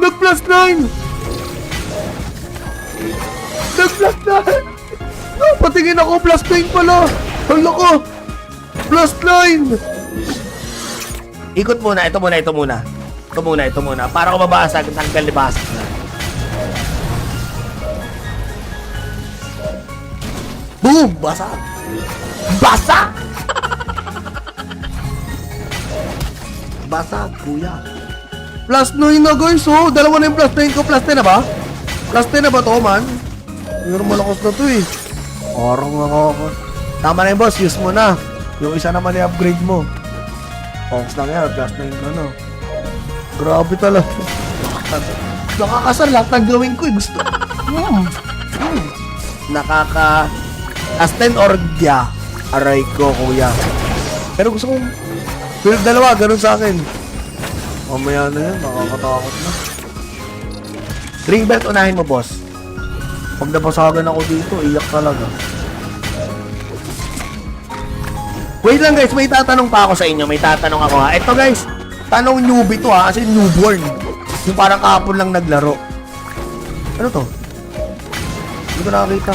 Nag-plus 9. Nag-plus 9. Oh, patingin ako, plus 9 pala. Hala ko. Plus 9. Ikot muna, ito muna, ito muna. Ito muna, ito muna. Para ko mabasag, tanggal ni basag na. Boom! Basag! Basag! Basag, kuya. Plus 9 na guys, oh. Dalawa na yung plus 9 ko. Plus 10 na ba? Plus 10 na ba to, man? Pero malakas na to, eh. Parang ako. Tama na yung boss, use mo na. Yung isa naman i-upgrade mo. Fonks na nga, plus 9 na, no. Grabe talaga. Nakakasar lahat ng gawin ko, eh. Gusto. Nakaka... As 10 orgya. Aray ko, kuya. Pero gusto kong... Pero dalawa, ganun sa akin. Mamaya na yan, makakatakot na. Ring belt, unahin mo, boss. Pag nabasagan ako dito, iyak talaga. Wait lang guys, may tatanong pa ako sa inyo. May tatanong ako ha. Ito guys, tanong newbie to ha, kasi newborn. Yung parang kahapon lang naglaro. Ano to? Hindi ko nakakita.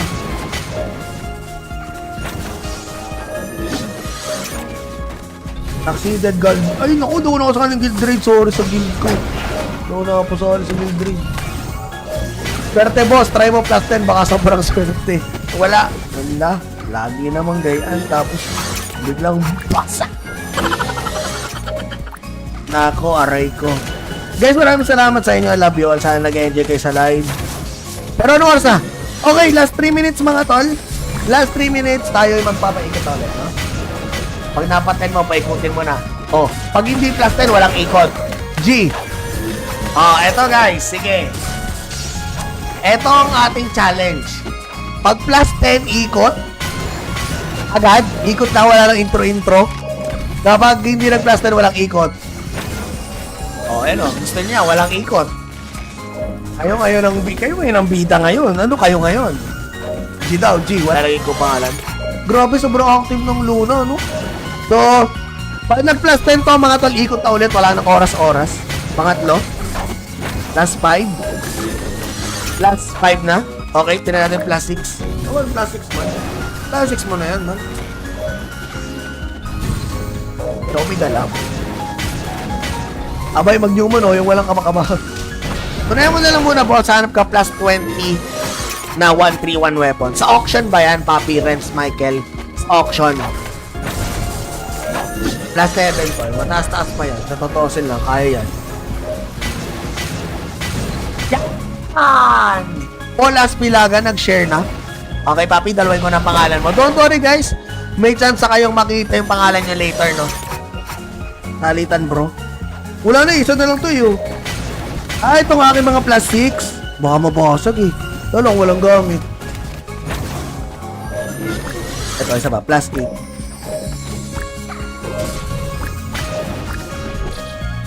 Succeeded guild. Ay naku, doon ako sa kanyang guild raid. Sorry sa guild ko. Doon ako sorry sa guild raid. Swerte boss, try mo plus 10. Baka sobrang swerte. Wala. Wala. Lagi namang gayaan. Tapos biglang basa. Nako, aray ko. Guys, maraming salamat sa inyo. I love you all. Sana nag-enjoy kayo sa live. Pero Pero ano oras na? Okay, last 3 minutes mga tol. Last 3 minutes, tayo yung magpapaikot ulit, no? Pag napatan mo, paikutin mo na. Oh, pag hindi plus 10, walang ikot. G. Oh, eto guys, sige. Eto ang ating challenge. Pag plus 10 ikot, agad, ikot na, wala lang intro-intro. Kapag hindi nag-plus 10, walang ikot. Oh, ano, gusto niya, walang ikot. Kayo ngayon ang bida ngayon. Ano kayo ngayon? G daw, G, wala lagi ko pangalan. Grabe, sobrang active ng Luna, no? So, pag nag-plus 10 to, mga tol, ikot na ulit, wala nang oras-oras. Pangatlo. Last 5. Last 5 na. Okay, tinan natin plus 6. Oh, plus 6 man. Plus 6 mo na yan, man. Show me the love. Abay, mag-Newman, oh, yung walang kamakamahan. Tunayan mo na lang muna, boss. Hanap ka plus 20 na 131 weapon. Sa auction ba yan, Papi, Renz, Michael? Sa auction. Plus 7 pa. Mataas-taas pa yan. Sa totosin lang, kaya yan. Yan! Paul Aspilaga, nag-share na. Okay, Papi, dalawin ko na pangalan mo. Don't worry, guys. May chance sa kayong makita yung pangalan nyo later, no? Talitan, bro. Wala na, isa na lang to, yun. Ah, itong aking mga plus 6. Baka mabasag, eh. Talong, walang gamit. Ito, isa ba? Plus 8.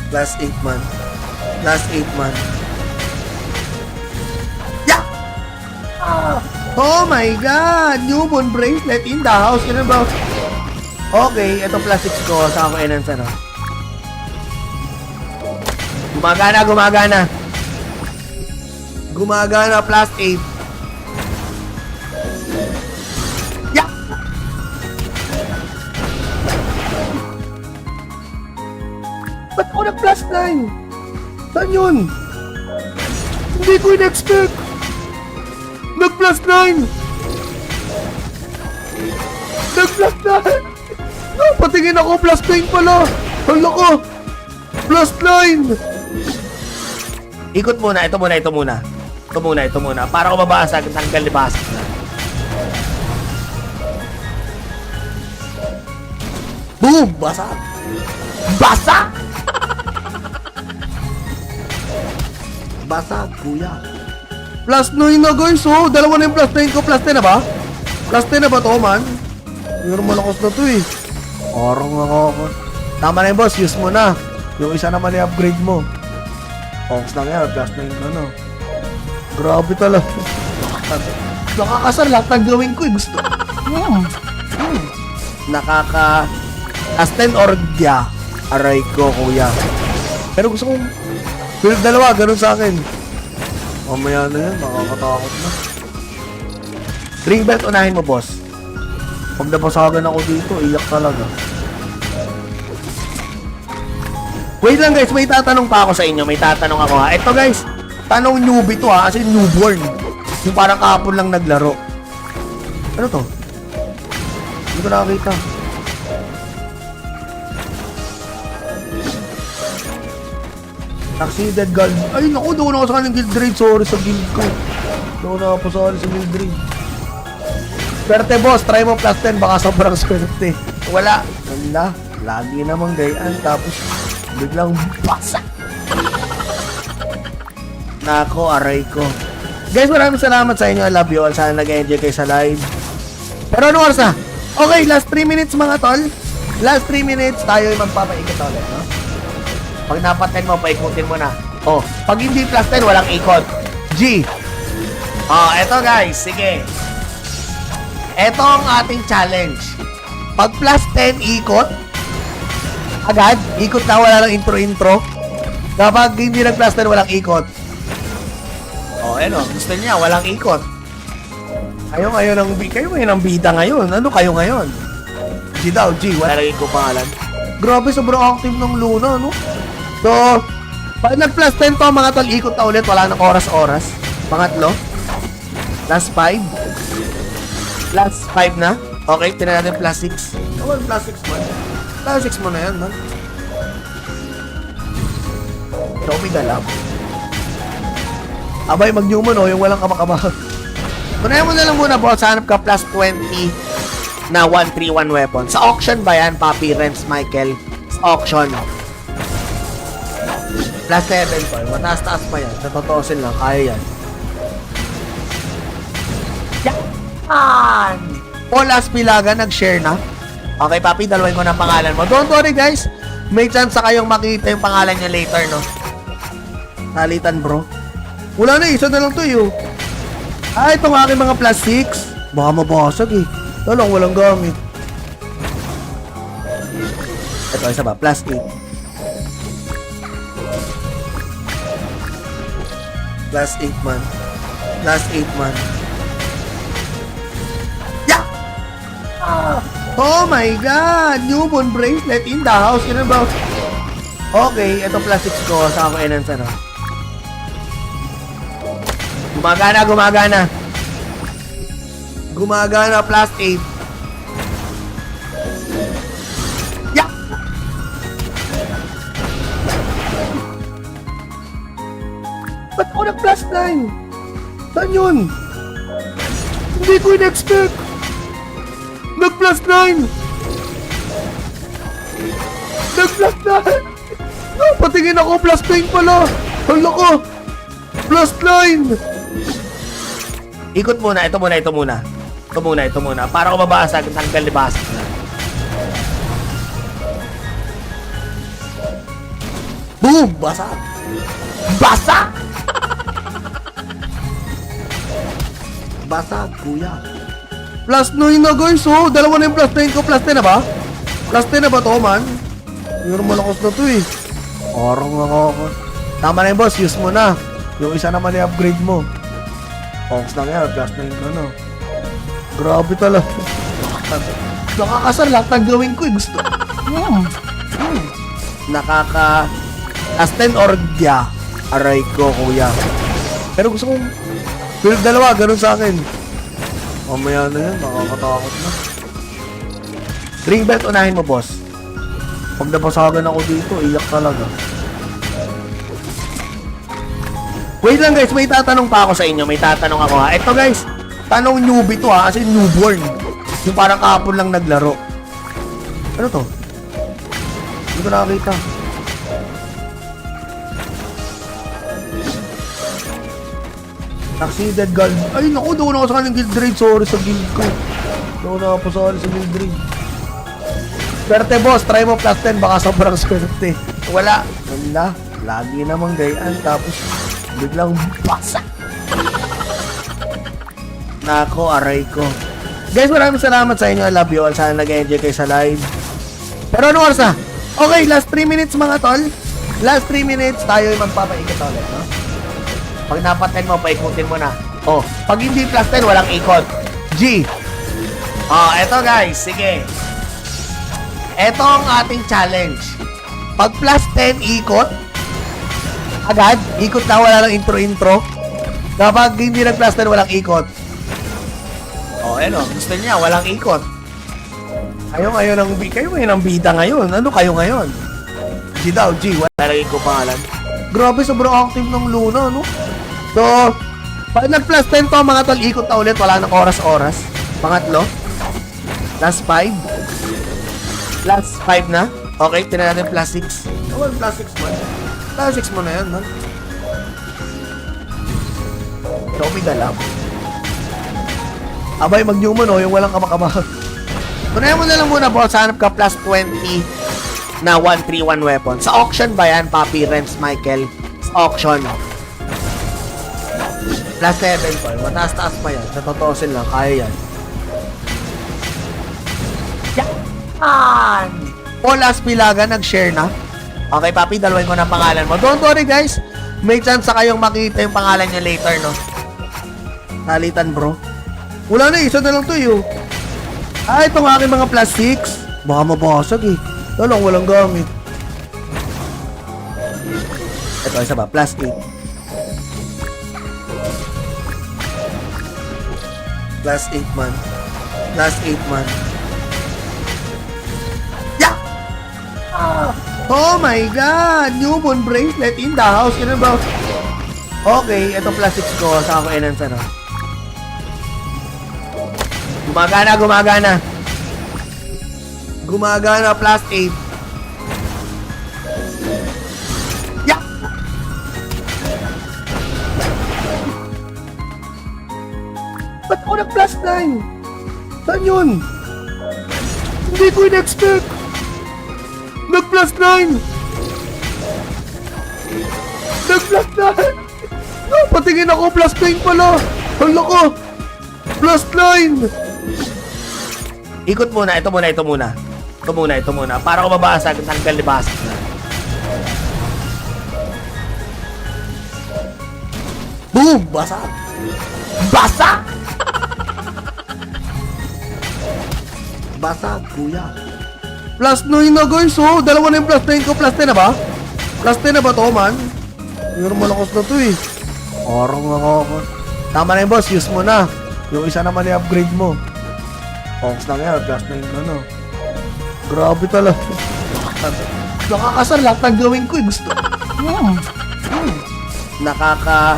Plus 8 man. Plus 8 man. Yeah! Ah! Oh my God! Newborn bracelet in the house. Yun ba? Okay, ito plus 6 ko. Saan ko enhance, ano? Gumagana, gumagana. Gumagana, plus 8. Yeah! Ba't ako nag-plus 9? Saan yun? Hindi ko in-expect. Nag-plus 9. Nag-plus 9. Oh, patingin ako, plus 9 pala. Hala ko. Plus 9. Ikot muna, ito muna. Ito muna. Para ko mabasag, tanggal libasag na. Boom! Basag! Basag! Basag, kuya. Plus 9 na, guys, oh. Dalawa na yung plus 9 ko. Plus 10 na ba? Plus 10 na ba to, man? Pero malakas na to, eh. Parang ako. Tama na yung boss, use mo na. Yung isa naman i-upgrade mo. Ox lang yan, plus 9 na, no? Grabe talaga. Nakakasar, lahat ng gawin ko, eh. Gusto. Nakaka... As 10 or yeah. Aray ko, kuya. Pero gusto kong... Pero dalawa, ganun sa akin. Mamaya na yan, nakakatakot na. Ring belt, unahin mo, boss. Pag nabasagan ako dito, iyak talaga. Wait lang, guys, may tatanong pa ako sa inyo. May tatanong ako, ha. Ito, guys, tanong newbie to, ha. Kasi newborn. Yung parang kahapon lang naglaro. Ano to? Hindi ko nakakita. Succeeded guild. Ay, naku, doon ako sa kanyang guild raid. Sorry sa guild ko. Doon ako pasali sa guild raid. Swerte, boss. Try mo plus 10. Baka sobrang swerte. Wala. Wala. Lagi namang gayaan. Tapos, biglang basa. Nako, aray ko. Guys, maraming salamat sa inyo. I love you all. Sana nag-enjoy kayo sa live. Pero ano oras na? Okay, last 3 minutes mga tol. Last 3 minutes, tayo yung magpapaikot ulit, no? Pag napatan mo, paikutin mo na. Oh, pag hindi plus 10, walang ikot. G. Oh, eto guys, sige. Eto ang ating challenge. Pag plus 10 ikot, agad, ikot na, wala lang intro-intro. Kapag hindi nag-plus 10, walang ikot. Oh, ano, gusto niya, walang ikot. Kayo ngayon ang bida ngayon. Ano kayo ngayon? G daw, G, wala lagi ko pangalan. Grabe, sobrang active ng Luna, no? So, pag nag-plus 10 to, mga tol, ikot na ulit, wala nang oras-oras. Pangatlo. Last 5. Last 5 na. Okay, tinan natin plus 6. Oh, plus 6 man. Plus 6 mo na yan, man. Show me the love. Abay, mag-Newman o, yung walang kamakabang. Kunayan mo na lang muna, boss. Hanap ka plus 20 na 131 weapon. Sa auction ba yan, Papi, Renz, Michael? Sa auction. Plus 7 pa. Mataas-taas pa yan. Sa totosin lang, kaya yan. Yan! Paul Aspilaga, nag-share na. Okay, Papi, dalawin ko ng pangalan mo. Don't worry, guys. May chance sa kayong makita yung pangalan niya later, no? Talitan, bro. Wala na, isa na lang to, yun. Itong aking mga plus 6. Baka mabasag, eh. Talang walang gamit. Ito, isa ba? Plus 8. Plus 8 man. Plus 8 man. Yeah! Oh my God! Newborn bracelet in the house. Yun ba? Okay, ito plus 6 ko. Saan ko enhance, ano? Gumagana, gumagana. Gumagana, plus 8. Yeah! Ba't ako nag-plus 9? Saan yun? Hindi ko in-expect. Nag-plus 9. Nag-plus 9. Patingin ako, plus 9 pala. Hala ko. Plus 9. Ikot muna, ito muna, ito muna. Ito muna, ito muna. Para ko mabasag, tanggal libasag na. Boom! Basag! Basag! Basag, kuya. Plus 9 na, guys, oh. Dalawa na yung plus 9 ko. Plus 10 na ba? Plus 10 na ba to, man? Yung malakas na to, eh. Parang ako. Tama na yung boss, use mo na. Yung isa naman i-upgrade mo. Ox lang yan, plus 9 na, no? Grabe talaga. Nakakasar, lahat ng gawin ko, eh. Gusto. Nakaka... As 10 orgya. Aray ko, kuya. Pero gusto kong... Pero dalawa, ganun sa akin. Mamaya na yan, nakakatakot na. Ring belt, unahin mo, boss. Pag nabasagan ako dito, iyak talaga. Wait lang, guys, may tatanong pa ako sa inyo. May tatanong ako, ha. Ito, guys, tanong newbie to, ha. Kasi newborn. Yung parang kahapon lang naglaro. Ano to? Hindi ko nakakita. Succeeded guild. Ay, naku, doon ako sa kanyang guild raid. Sorry sa guild ko. Doon ako pasali sa guild raid. Swerte, boss. Try mo plus 10. Baka sobrang swerte. Wala. Wala. Lagi namang gayaan. Tapos, biglang basa. Nako, aray ko. Guys, maraming salamat sa inyo. I love you all. Sana nag-enjoy kayo sa live. Pero ano oras na? Okay, last 3 minutes mga tol. Last 3 minutes, tayo ay magpapaikot ulit, no? Pag napatan mo, paikutin mo na. Oh, pag hindi plus 10, walang ikot. G. Oh, eto guys, sige. Eto ang ating challenge. Pag plus 10, ikot. Agad, ikot na, wala lang intro-intro. Kapag hindi nag-plus 10, walang ikot. Oh, ano, gusto niya, walang ikot. Kayo ngayon ang bida ngayon. Ano kayo ngayon? G daw, G. Wala laging ko pangalan. Grabe, sobrang active ng Luna, no? So, pag nag-plus 10 to, mga tol, ikot na ulit. Wala nang oras-oras. Pangatlo. Last 5. Last 5 na. Okay, tinan natin plus 6. Oh, plus 6 man. Plus 6 mo na yan, man. Show me the love. Abay, mag-Newman, oh, yung walang kamakabang. Kunayan mo na lang muna, boss. Hanap ka plus 20 na 131 weapon. Sa auction ba yan, Papi, Renz, Michael? Sa auction. Plus 7 pa. Mataas-taas pa yan. Sa totosin lang, kaya yan. Yan! Paul Aspilaga, nag-share na. Okay, Papi, dalawin ko ng pangalan mo. Don't worry, guys. May chance sa kayong makita yung pangalan niya later, no? Talitan, bro. Wala na, isa na lang to, yun. Itong aking mga plus 6. Baka mabasag, eh. Talang walang gamit. Ito, isa ba? Plus 8. Plus 8 man. Plus 8 man. Yeah! Oh my God! Newborn bracelet in the house. Yun ba? Okay, ito plus 6 ko. Saka ko enhance ano. Gumagana, gumagana. Gumagana, plus 8. Yeah! Ba't ako nag-plus 9? Saan yun? Hindi ko in-expect. Nag-plus 9. Nag-plus 9. No, patingin ako, plus 9 pala. Hala ko. Plus 9. Ikot muna, ito muna, ito muna. Ito muna, ito muna. Para ko mabasag, tanggal libasag na. Boom! Basag! Basag! Basag, kuya. Plus 9 na guys, oh. Dalawa na yung plus 9 ko. Plus 10 na ba? Plus 10 na ba to, man? Pero malakas na to eh. Parang ako. Tama na yung boss, use mo na. Yung isa naman i-upgrade mo. Fox lang yan, plus 9 na no. Grabe talaga. Nakakasar lahat ng gawin ko eh. Gusto. Nakaka...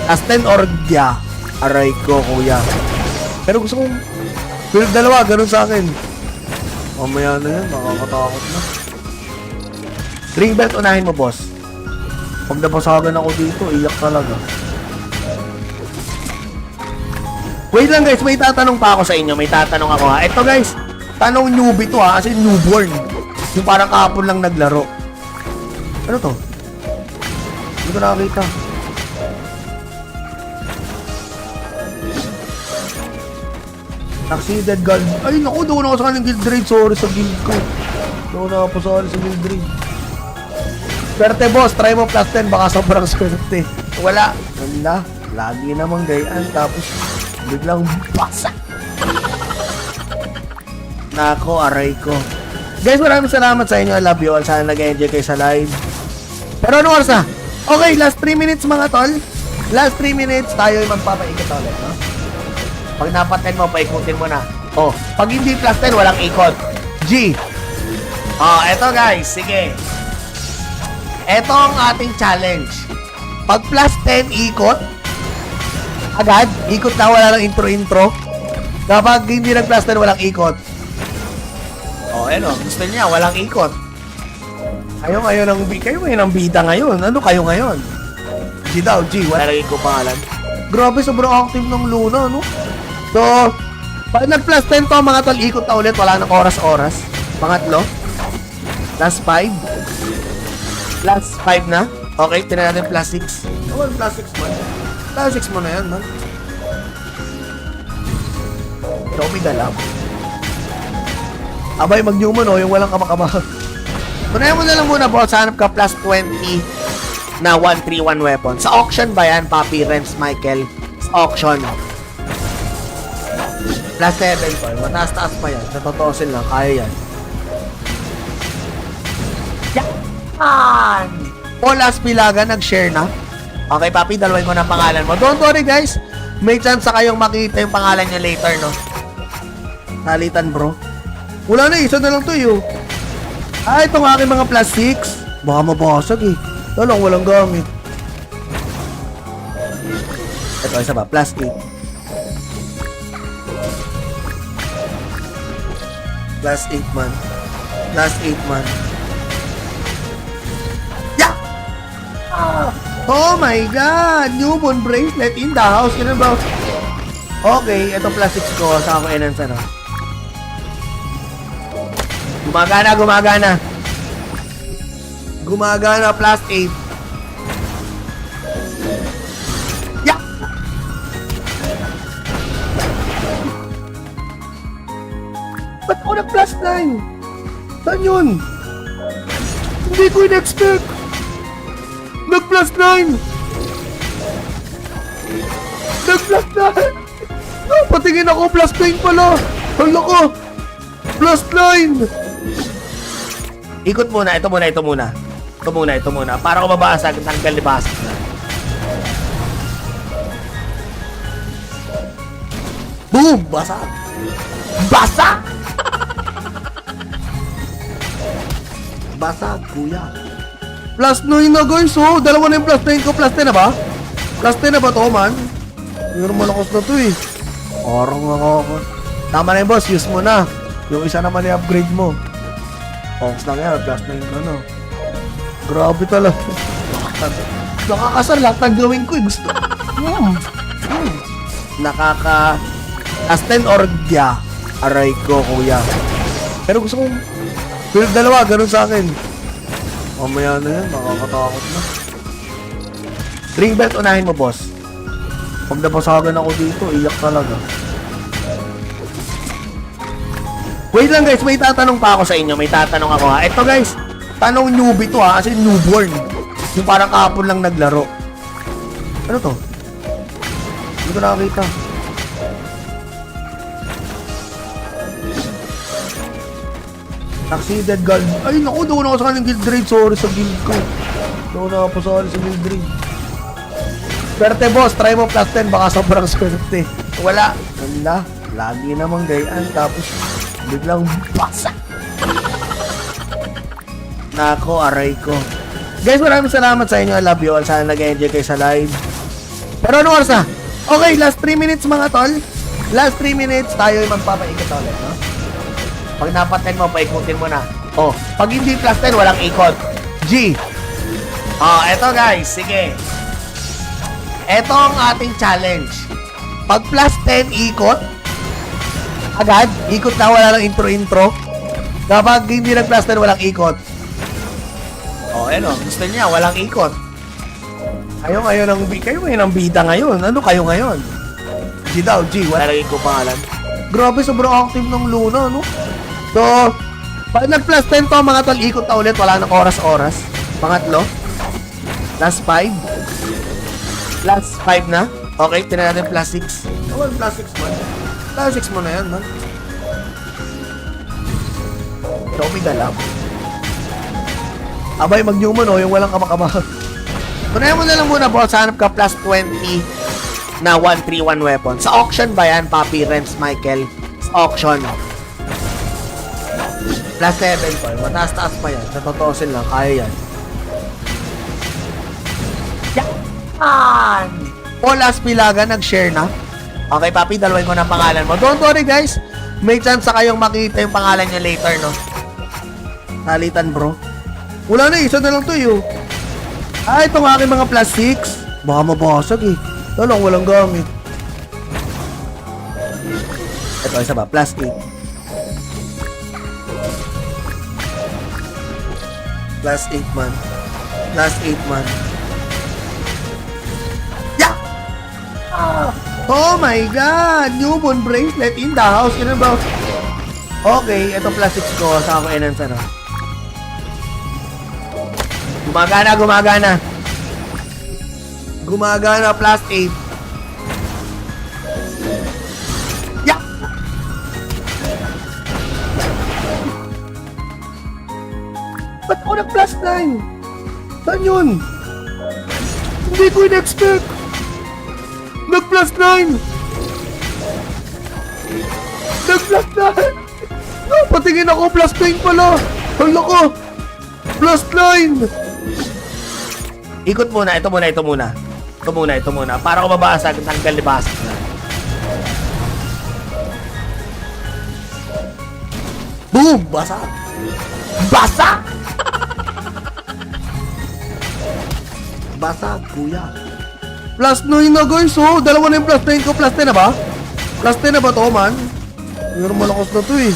As 10 or yeah. Aray ko, kuya. Pero gusto kong... Pero dalawa, ganun sa akin. Mamaya na yan, nakakatakot na. Ring belt, unahin mo, boss. Pag napasagan ako dito, iyak talaga. Wait lang guys, may tatanong pa ako sa inyo. May tatanong ako ha. Ito guys, tanong newbie to ha. Kasi newborn. Yung parang kahapon lang naglaro. Ano to? Hindi ko nakakita. Succeeded guard. Ay naku, doon ako sa kanyang guild raid. Sorry sa guild ko. Doon ako pasali sa guild raid. Swerte boss, try mo plus 10. Baka sobrang swerte. Wala. Wala. Lagi namang gayaan. Tapos biglang basa. Nako, aray ko. Guys, maraming salamat sa inyo. I love you all. Sana nag-enjoy kayo sa live. Pero ano oras na? Okay, last 3 minutes mga tol. Last 3 minutes, tayo ay magpapaikot ulit, no? Pag napaten mo, paikutin mo na. Oh, pag hindi plus 10, walang ikot. G. Oh, eto guys, sige. Eto ang ating challenge. Pag plus 10 ikot, agad, ikot na, wala lang intro-intro. Kapag hindi nag-plus 10, walang ikot. Oh, ano, gusto niya, walang ikot. Kayo ngayon ang bida ngayon. Ano kayo ngayon? G daw, G, wala lang ko pangalan. Grabe, sobrang active ng Luna, no? So, pag nag-plus 10 to, mga tol, ikot na ulit, wala nang oras-oras. Pangatlo, plus 5. Plus 5 na. Okay, tinan natin plus 6. Oh, plus 6 man. Plus 6 mo na yan, man. Show dalam. Abay, mag-human, oh, yung walang kamakama. Tunayan mo na lang muna, boss. Hanap ka plus 20 na 131 weapon. Sa auction ba yan, Papi, Renz, Michael? Sa auction. Plus 7 pa. Mataas-taas pa yan. Sa totosin lang, kaya yan. Yan! Polas Pilaga, nag-share na. Okay, Papi, dalawin ko na pangalan mo. Don't worry, guys. May chance sa kayong makita yung pangalan niya later, no? Salitan, bro. Wala na, isa na lang to, yun. Ah, itong aking mga plus 6. Baka mabasag, eh. Talang walang gamit. Ito, isa ba? Plus 8. Plus 8 man. Plus 8 man. Yeah! Ah! Oh my God! Newborn bracelet in the house. Ano ba? Okay, ito plus 6 ko. Saka ko enhance ano. Gumagana, gumagana. Gumagana plus 8. Yeah! Ba't ako nag-plus 9? Saan yun? Hindi ko in-expect. Nag-plus 9. Nag-plus 9. No, patingin ako, plus 9 pala. Hala ko. Plus 9. Ikot muna, ito muna, ito muna. Ito muna, ito muna. Para ko mabasag, tanggal libasag na. Boom! Basag! Basag! Basag, kuya. Plus 9 na guys, oh. Dalawa na yung plus 9 ko. Plus 10 na ba? Plus 10 na ba to, man? Pero malakas na to eh. Parang ako. Tama na yun, boss. Use mo na. Yung isa naman i-upgrade mo. Ox lang yan. Plus 9 ano. Grabe talaga. Nakakasar lahat ng gawin ko eh. Gusto. Nakaka... Plus 10 orgya. Aray ko, kuya. Pero gusto kong... Pero dalawa, ganun sa akin. Mamaya na yan. Nakakatakot na. Ring belt, unahin mo, boss. Pag napasagan ako dito, iyak talaga. Wait lang, guys. May tatanong pa ako sa inyo. May tatanong ako, ha. Ito, guys. Tanong newbie to, ha. Kasi newborn. Yung parang kahapon lang naglaro. Ano to? Hindi ko nakakita. Succeeded guard. Ay, naku. Doon ako sa kanyang guild raid. Sorry sa guild ko. Doon ako pasali sa guild raid. Swerte, boss. Try mo plus 10. Baka sobrang swerte. Wala. Wala. Lagi namang gayaan. Tapos, biglang basa. Nako, aray ko. Guys, maraming salamat sa inyo. I love you all. Sana nag-enjoy kayo sa live. Pero ano oras na? Okay, last 3 minutes mga tol. Last 3 minutes, tayo ay magpapaikot ulit, no? Pag napaten mo, paikutin mo na. Oh, pag hindi plus 10, walang ikot. G. Oh, eto guys. Sige. Ito ang ating challenge. Pag plus 10 ikot, agad, ikot na, wala lang intro-intro. Kapag hindi nag plus 10, walang ikot. O, ano, gusto niya, walang ikot. Kayo ngayon ang bida ngayon. Ano kayo ngayon? G daw, G, wala lang ikot pangalan. Grabe, sobrang active ng Luna, no? So, pag nag plus 10 to, mga tol, ikot na ulit, wala nang oras-oras. Pangatlo, last 5. Plus 5 na. Okay, tinan natin plus 6. Oh, plus 6 man. Plus 6 mo na yan, man. Show me the love. Abay, mag-human, oh, yung walang kamakama. Tunayan mo na lang muna, boss. Hanap ka plus 20 na 131 weapon. Sa auction ba yan, Papi, Renz, Michael? Sa auction. Plus 7 pa. Mataas-taas pa yan. Sa totosin lang, kaya yan. Yan! Polas Pilaga, nag-share na. Okay, Papi, dalawin ko ng pangalan mo. Don't worry, guys. May chance sa kayong makita yung pangalan niya later, no? Salitan, bro. Wala na, isa na lang to, yo. Ah, itong aking mga plus 6. Baka mabasag, eh. Talang walang gamit. Ito, isa ba? Plus 8. Plus 8 man. Plus 8 man. Yeah! Oh my God! Newborn bracelet in the house. Yun ba? Okay, ito plus 6 ko. Saan ako enhance, ano? Gumagana, gumagana. Gumagana, plus 8. Yeah! Ba't ako nag-plus 9? Saan yun? Hindi ko in-expect. Nag-plus 9. Nag-plus 9. No, patingin ako, plus 9 pala. Hala ko. Plus 9. Ikot muna, ito muna, ito muna. Ito muna, ito muna. Para ko mabasag, tanggal libasag na. Boom! Basag! Basag! Basag, kuya. Plus 9 na, guys, oh. Dalawa na yung plus 9 ko. Plus 10 na ba? Plus 10 na ba to, man? Pero malakas na to, eh.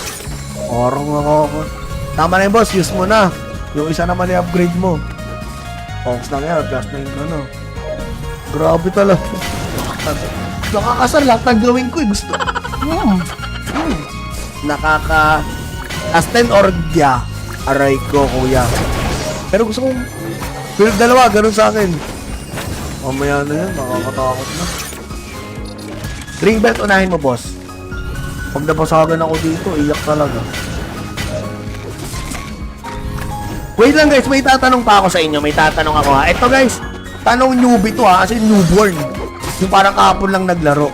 Parang ako. Tama na yung boss, use mo na. Yung isa naman i-upgrade mo. Ox lang yan, plus 9 ano. Grabe talaga. Nakakasar lahat ng gawin ko eh. Gusto. Nakaka... As 10 orgya. Aray ko, kuya. Pero gusto kong... Pero dalawa, ganun sa akin. Mamaya na yan, nakakatakot na. Ring belt, unahin mo, boss. Pag napasagan ako dito, iyak talaga. Wait lang, guys, may tatanong pa ako sa inyo. May tatanong ako, ha. Ito, guys, tanong newbie to, ha. Kasi newborn. Yung parang kahapon lang naglaro.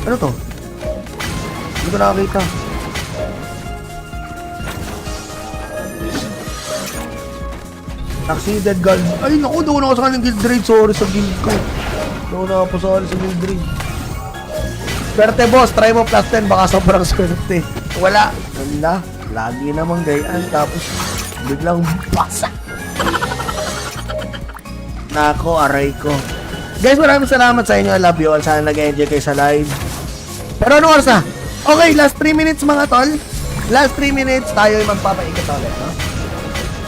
Ano to? Hindi ko nakakita. Succeeded guard. Ay, naku, doon ako sa kanyang guild raid. Sorry sa guild ko. Doon na po sa Mildred. Swerte boss, try mo plus 10, baka sobrang swerte. Wala. Wala. Lagi namang gayaan, tapos biglang basa. Nako, aray ko. Guys, maraming salamat sa inyo. I love you all. Sana nag-enjoy kayo sa live. Pero ano oras na? Okay, last 3 minutes mga tol. Last 3 minutes, tayo ay magpapaikot ulit, no?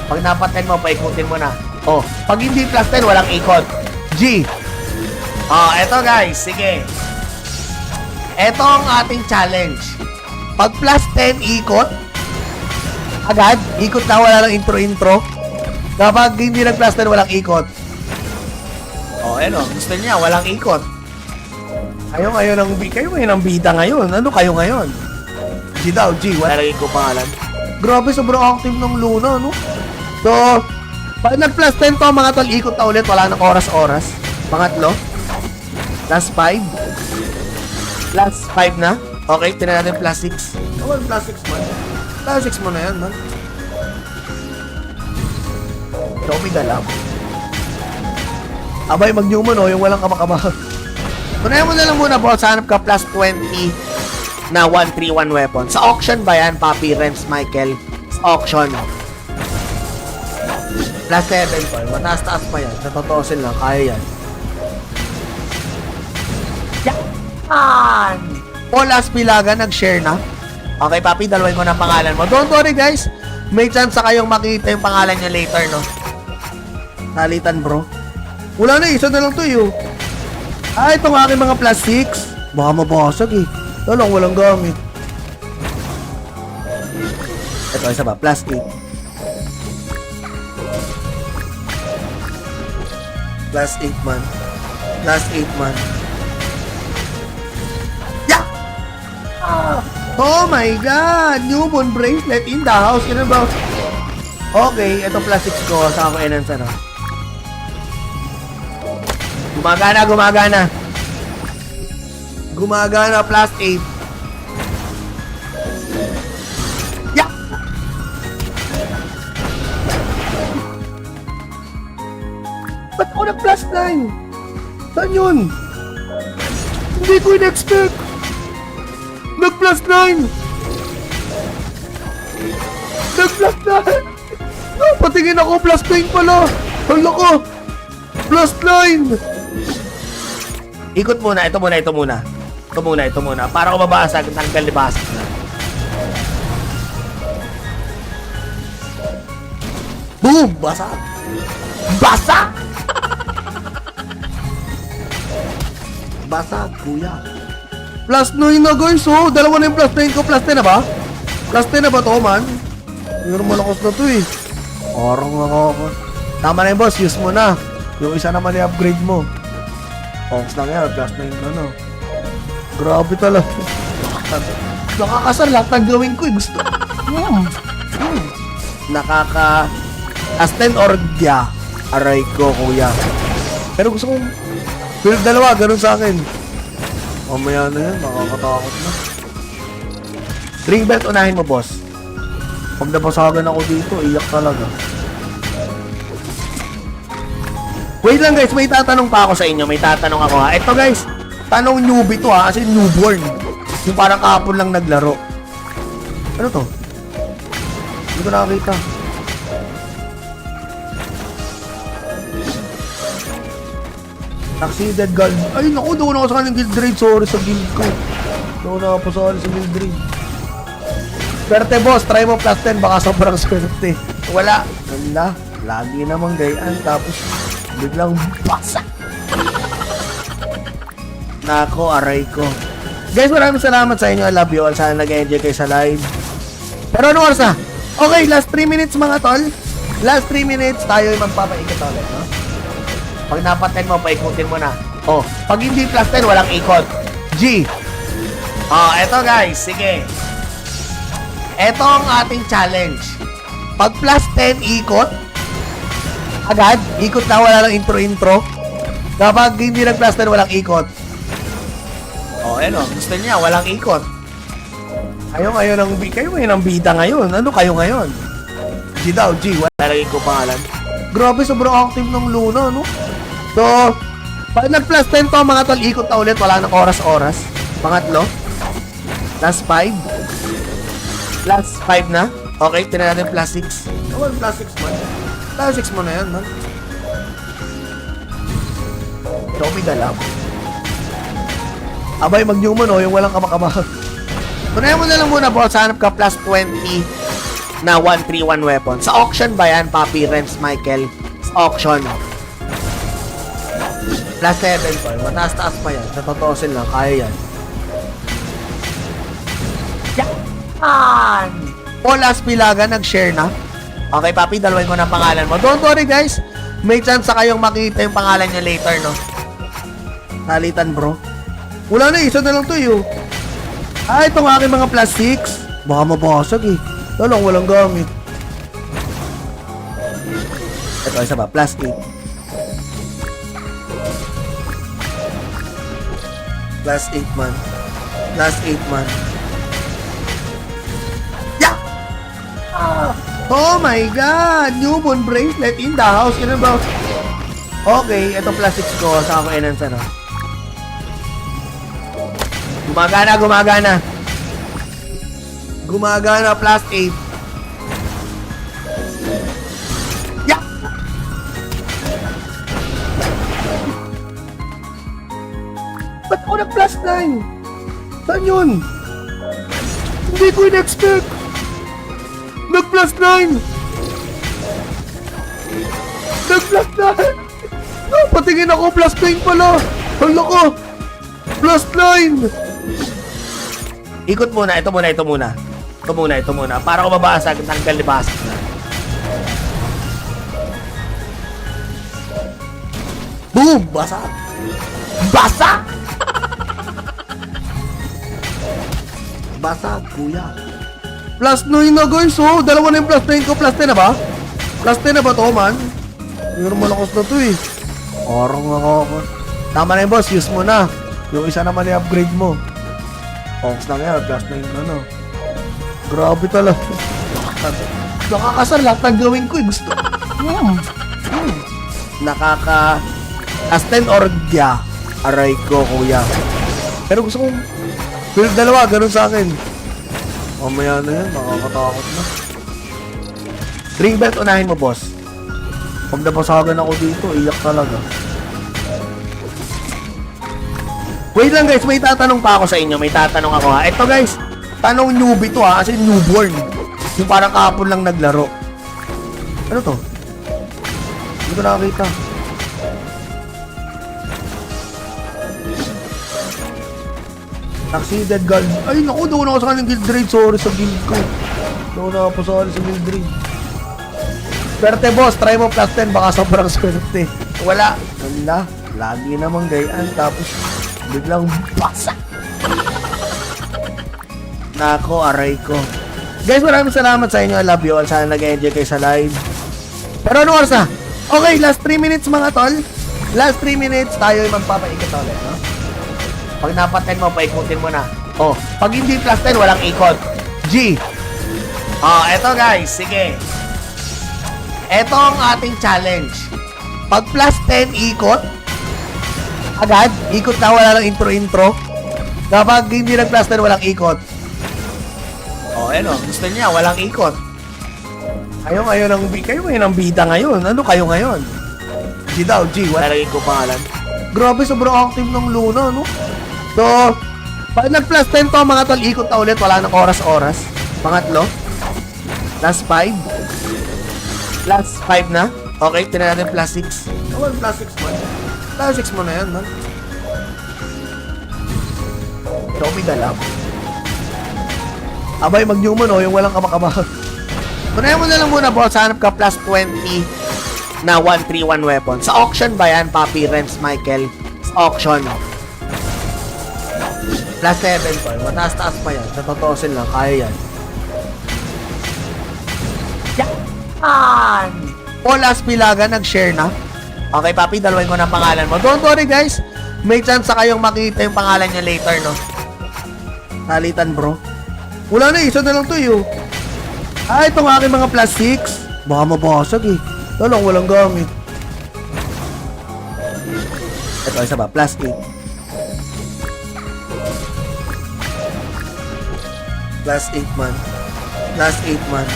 Pag napaten mo, paikutin mo na. Oh, pag hindi plus 10, walang ikot. G. Oh, eto guys, sige. Eto ang ating challenge. Pag plus 10 ikot, agad, ikot na, wala lang intro-intro. Kapag hindi nag plus 10, walang ikot. O, ano, gusto niya, walang ikot. Kayo ngayon ang bida ngayon. Ano kayo ngayon? G daw, G, wala rin ko pangalan. Grabe, sobrang active ng Luna, no? So, pag nag plus 10 to, mga tol, ikot na ulit, wala nang oras-oras. Pangatlo, plus 5. Plus 5 na. Okay, tinan natin plus 6. Oh, plus 6 man. Plus 6 mo na yan, man. Romy Galam. Abay, mag-human, oh, yung walang kamakaba. Tunayan mo na lang muna, boss. Hanap ka plus 20 na 131 weapon. Sa auction ba yan, Papi, Renz, Michael? Sa auction. Plus 7 pa. Mataas-taas pa yan. Sa totosin lang, kaya yan. Yan! Paul Aspilaga, nag-share na. Okay, Papi, dalawin ko na pangalan mo. Don't worry, guys. May chance sa kayong makita yung pangalan nyo later, no? Nalitan, bro. Wala na, isa na lang to, yun. Itong aking mga plus 6. Baka mabasag, eh. Walang gamit. Ito, isa ba? Plus 8. Plus 8 man. Plus 8 man. Yeah! Oh my God! Newborn bracelet in the house. Yun ba? Okay, ito plus 6 ko. Saan ako enhance, ano? Gumagana. Gumagana, plus 8. Yeah! Ba't ako nag-plus 9? Saan yun? Hindi ko in-expect. Nag-plus 9. Nag-plus 9. Patingin ako, plus 9 pala. Hala ko. Plus 9. Ikot muna, ito muna. Para ko mabasag, tanggal libasag na. Boom! Basag! Basag, kuya. Plus 9 na, guys, oh. Dalawa na yung plus 9 ko. Plus 10 na ba? Plus 10 na ba to, man? Pero malakas na to, eh. Parang ako. Tama na yung boss, use mo na. Yung isa naman i-upgrade mo. Ox lang yan, plus 9 na, no? Grabe talaga. Nakakasar lahat ng gawin ko, eh. Gusto. Nakaka-asten orgya. Aray ko, kuya. Pero gusto kong build dalawa, ganun sa akin. Mamaya na yan, makakatakot na. Ring belt unahin mo, boss. Pag nabasagan ako dito, iyak talaga. Wait lang, guys, may tatanong pa ako sa inyo. May tatanong ako, ha. Ito, guys, tanong newbie to, ha. Kasi newborn. Yung parang kahapon lang naglaro. Ano to? Hindi ko nakakita. Succeeded guard. Ay, naku, doon ako sa kanyang guild raid. Sorry sa guild ko. Doon ako pa sorry sa guild raid. Swerte, boss. Try mo plus 10. Baka sobrang swerte. Wala. Wala. Lagi namang gayaan. Tapos biglang basa. Nako, aray ko. Guys, maraming salamat sa inyo. I love you all. Sana nag-enjoy kayo sa live. Pero ano oras na? Okay, last 3 minutes mga tol. Last 3 minutes, tayo ay magpapaikot ulit, no? Pag napaten mo, paikutin mo na. Oh, pag hindi plus 10, walang ikot. G. Oh, eto guys, sige. Eto ang ating challenge. Pag plus 10 ikot, agad, ikot na, wala lang intro-intro. Kapag hindi nag-plus 10, walang ikot. Oh, ano, gusto niya, walang ikot. Kayo ngayon ang bida ngayon. Ano kayo ngayon? G daw, G, wala rin ko pangalan. Grabe, sobrang active ng Luna, no? So, Pag nag-plus 10 to mga tol, ikot na ulit. Wala nang oras-oras. Pangatlo. Last 5. Last 5 na. Okay, tinan natin plus 6. Oh, plus 6 man. Plus 6 mo na yan, man. Ito may galap. Abay, mag-human yung walang kamakaba. Tunayan mo na lang muna, boss. Hanap ka plus 20 na 131 weapon. Sa auction ba yan, Papi, Renz, Michael? Sa auction. Plus 7 po. Mataas-taas pa yan. Sa totosin lang, kaya yan. Yan! Paul Aspilaga, nag-share na. Okay, Papi, dalawin ko na pangalan mo. Don't worry, guys. May chance kayong makita yung pangalan nyo later, no? Nalitan, bro. Wala na, isa na lang to, yun. Ah, itong aking mga plus 6. Baka mabasag, eh. Walang gamit. Ito, isa ba? Plus 8. Plus 8 man. Plus 8 man. Yeah! Oh my God! Newborn bracelet in the house. Ano ba? Okay, ito plus 6 ko. Saka ko enhance, ano? Gumagana. Gumagana, plus 8. Yeah! Ba't ako nag-plus 9? Saan yun? Hindi ko in-expect. Nag-plus 9. Nag-plus 9. Oh, patingin ako, plus 9 pala. Hala ko. Plus 9. Ikot muna, ito muna. Para ko mabasag, tanggal libasag na. Boom! Basag! Basag, kuya. Plus 9 na, guys, oh. Dalawa na yung plus 9 ko. Plus 10 na ba? Plus 10 na ba to, man? Pero malakas na to, eh. Parang ako. Tama na yung boss, use mo na. Yung isa naman i-upgrade mo. Ox lang yan, plus 9 na, no? Grabe talaga. Nakakasar lahat ng gawin ko, eh. Gusto. Nakaka... As 10 orgya. Aray ko, kuya. Pero gusto kong... Pero dalawa, ganun sa akin. Mamaya na yan, makakatakot na. Ring belt, unahin mo, boss. Pag napasagan ako dito, iyak talaga. Wait lang, guys, may tatanong pa ako sa inyo. May tatanong ako, ha. Ito, guys, tanong newbie to, ha. Kasi newborn. Yung parang kahapon lang naglaro. Ano to? Hindi ko nakakita. Succeeded guard. Ay, naku, doon ako sa kanyang guild raid. Sorry sa guild ko. Doon ako pasali sa guild raid. Swerte, boss. Try mo plus 10. Baka sobrang swerte. Wala. Wala. Lagi namang gayaan. Tapos, biglang basa. Nako, aray ko. Guys, maraming salamat sa inyo. I love you all. Sana nag-enjoy kayo sa live. Pero ano oras na? Okay, last 3 minutes mga tol. Last 3 minutes, tayo ay magpapaikot ulit, no? Pag napaten mo, paikutin mo na. Oh, pag hindi plus 10, walang ikot. G. Oh, eto guys, sige. Eto ang ating challenge. Pag plus 10 ikot, agad, ikot na, wala lang intro-intro. Kapag hindi nag plus 10, walang ikot. Oh, ano, gusto niya, walang ikot. Kayo ngayon ang bida ngayon. Ano kayo ngayon? G daw, G. Wala laging ko pangalan. Grabe, sobrang active ng Luna, no? So, pag nag-plus 10 to, mga tol, ikot na ulit. Wala nang oras-oras. Pangatlo. Last 5. Last 5 na. Okay, tinan natin plus 6. Oh, plus 6 man. Plus 6 mo na yan, man. Ito may galap. Abay, mag-human, yung walang kamakaba. Tunayan mo na lang muna, boss. Hanap ka plus 20 na 131 weapon. Sa auction ba yan, Papi, Renz, Michael? Sa auction. Plus 7 po. Mataas-taas pa yan. Sa totosin lang, kaya yan. Yan! Paul Aspilaga, nag-share na. Okay, Papi, dalawin ko na pangalan mo. Don't worry, guys. May chance kayong makita yung pangalan nyo later, no? Nalitan, bro. Wala na, isa na lang to, yun. Ah, itong aking mga plus 6. Baka mabasag, eh. Walang gamit. Ito, O, isa ba? Plus 8. Plus 8 man. Plus 8 man.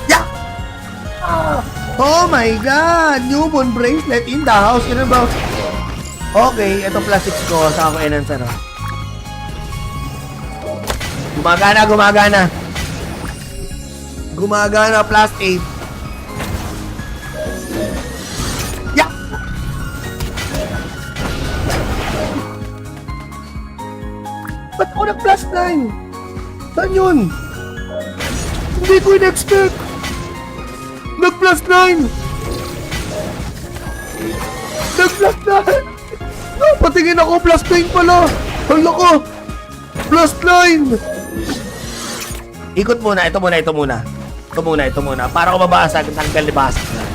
Yeah! Oh my God! Newborn bracelet in the house. Ano ba? Okay, ito plus 6 ko. Saan ko enhance ano? Gumagana, gumagana. Gumagana, plus 8. Yeah! Ba't ako nag-plus 9? Saan yun? Hindi ko in-expect. Nag-plus 9. Nag-plus 9. Patingin ako, plus 9 pala. Hala ko. Plus 9. Ikot muna, ito muna, ito muna. Ito muna, ito muna. Para ko mabasag, tanggal libasag na.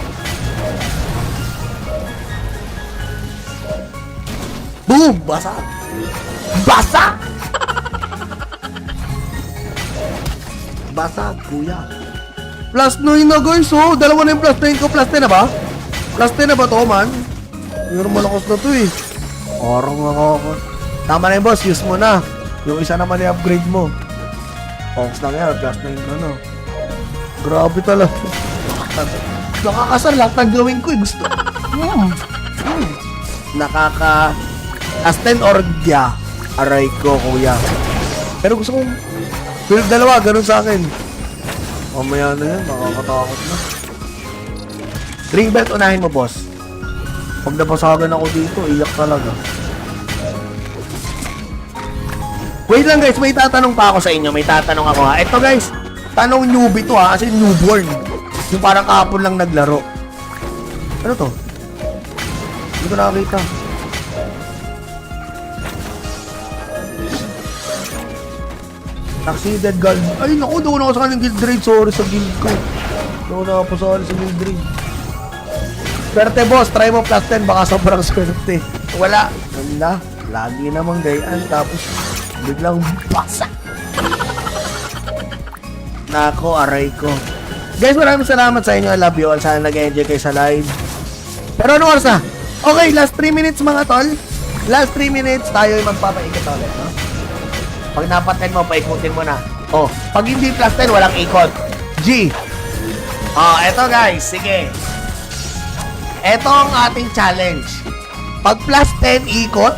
Boom! Basag! Basag! Basag, kuya. Plus 9 na guys, oh. Dalawa na yung plus 9 ko. Plus 10 na ba? Plus 10 na ba to, man? Pero malakas na to, eh. Parang ako. Tama na yung boss, use mo na. Yung isa naman i-upgrade mo. Focus lang yan, plus 9 na, no? Grabe talaga. Nakakasar lahat ng gawin ko, eh. Gusto. Nakaka... Plus 10 orgya. Aray ko, kuya. Pero gusto kong... Pero dalawa, ganun sa akin. Mamaya na yan, nakakatakot na. Ring belt, unahin mo, boss. Pag napasagan ako dito, iyak talaga. Wait lang guys, may tatanong pa ako sa inyo. May tatanong ako ha. Ito guys, tanong newbie to ha. Kasi newborn. Yung parang kahapon lang naglaro. Ano to? Hindi ko nakakita. Succeeded guild. Ay naku, doon ako sa kanyang guild raid. Sorry sa guild ko. Doon ako pasali sa guild raid. Swerte boss, try mo plus 10. Baka sobrang swerte. Wala. Wala. Lagi namang gayaan. Tapos biglang basa. Nako, aray ko. Guys, maraming salamat sa inyo. I love you all. Sana nag-enjoy kayo sa live. Pero ano oras na? Okay, last 3 minutes mga tol. Last 3 minutes, tayo ay magpapaikot ulit, no? Pag napaten mo, paikutin mo na. Oh, pag hindi plus 10, walang ikot. G. Oh, eto guys, sige. Eto ang ating challenge. Pag plus 10 ikot,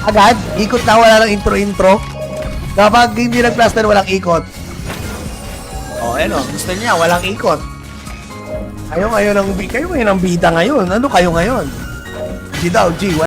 agad, ikot na, wala lang intro-intro. Kapag hindi nag-plus 10, walang ikot. Oh, ano, gusto niya, walang ikot. Kayo ngayon ang bida ngayon. Ano kayo ngayon? G daw, G.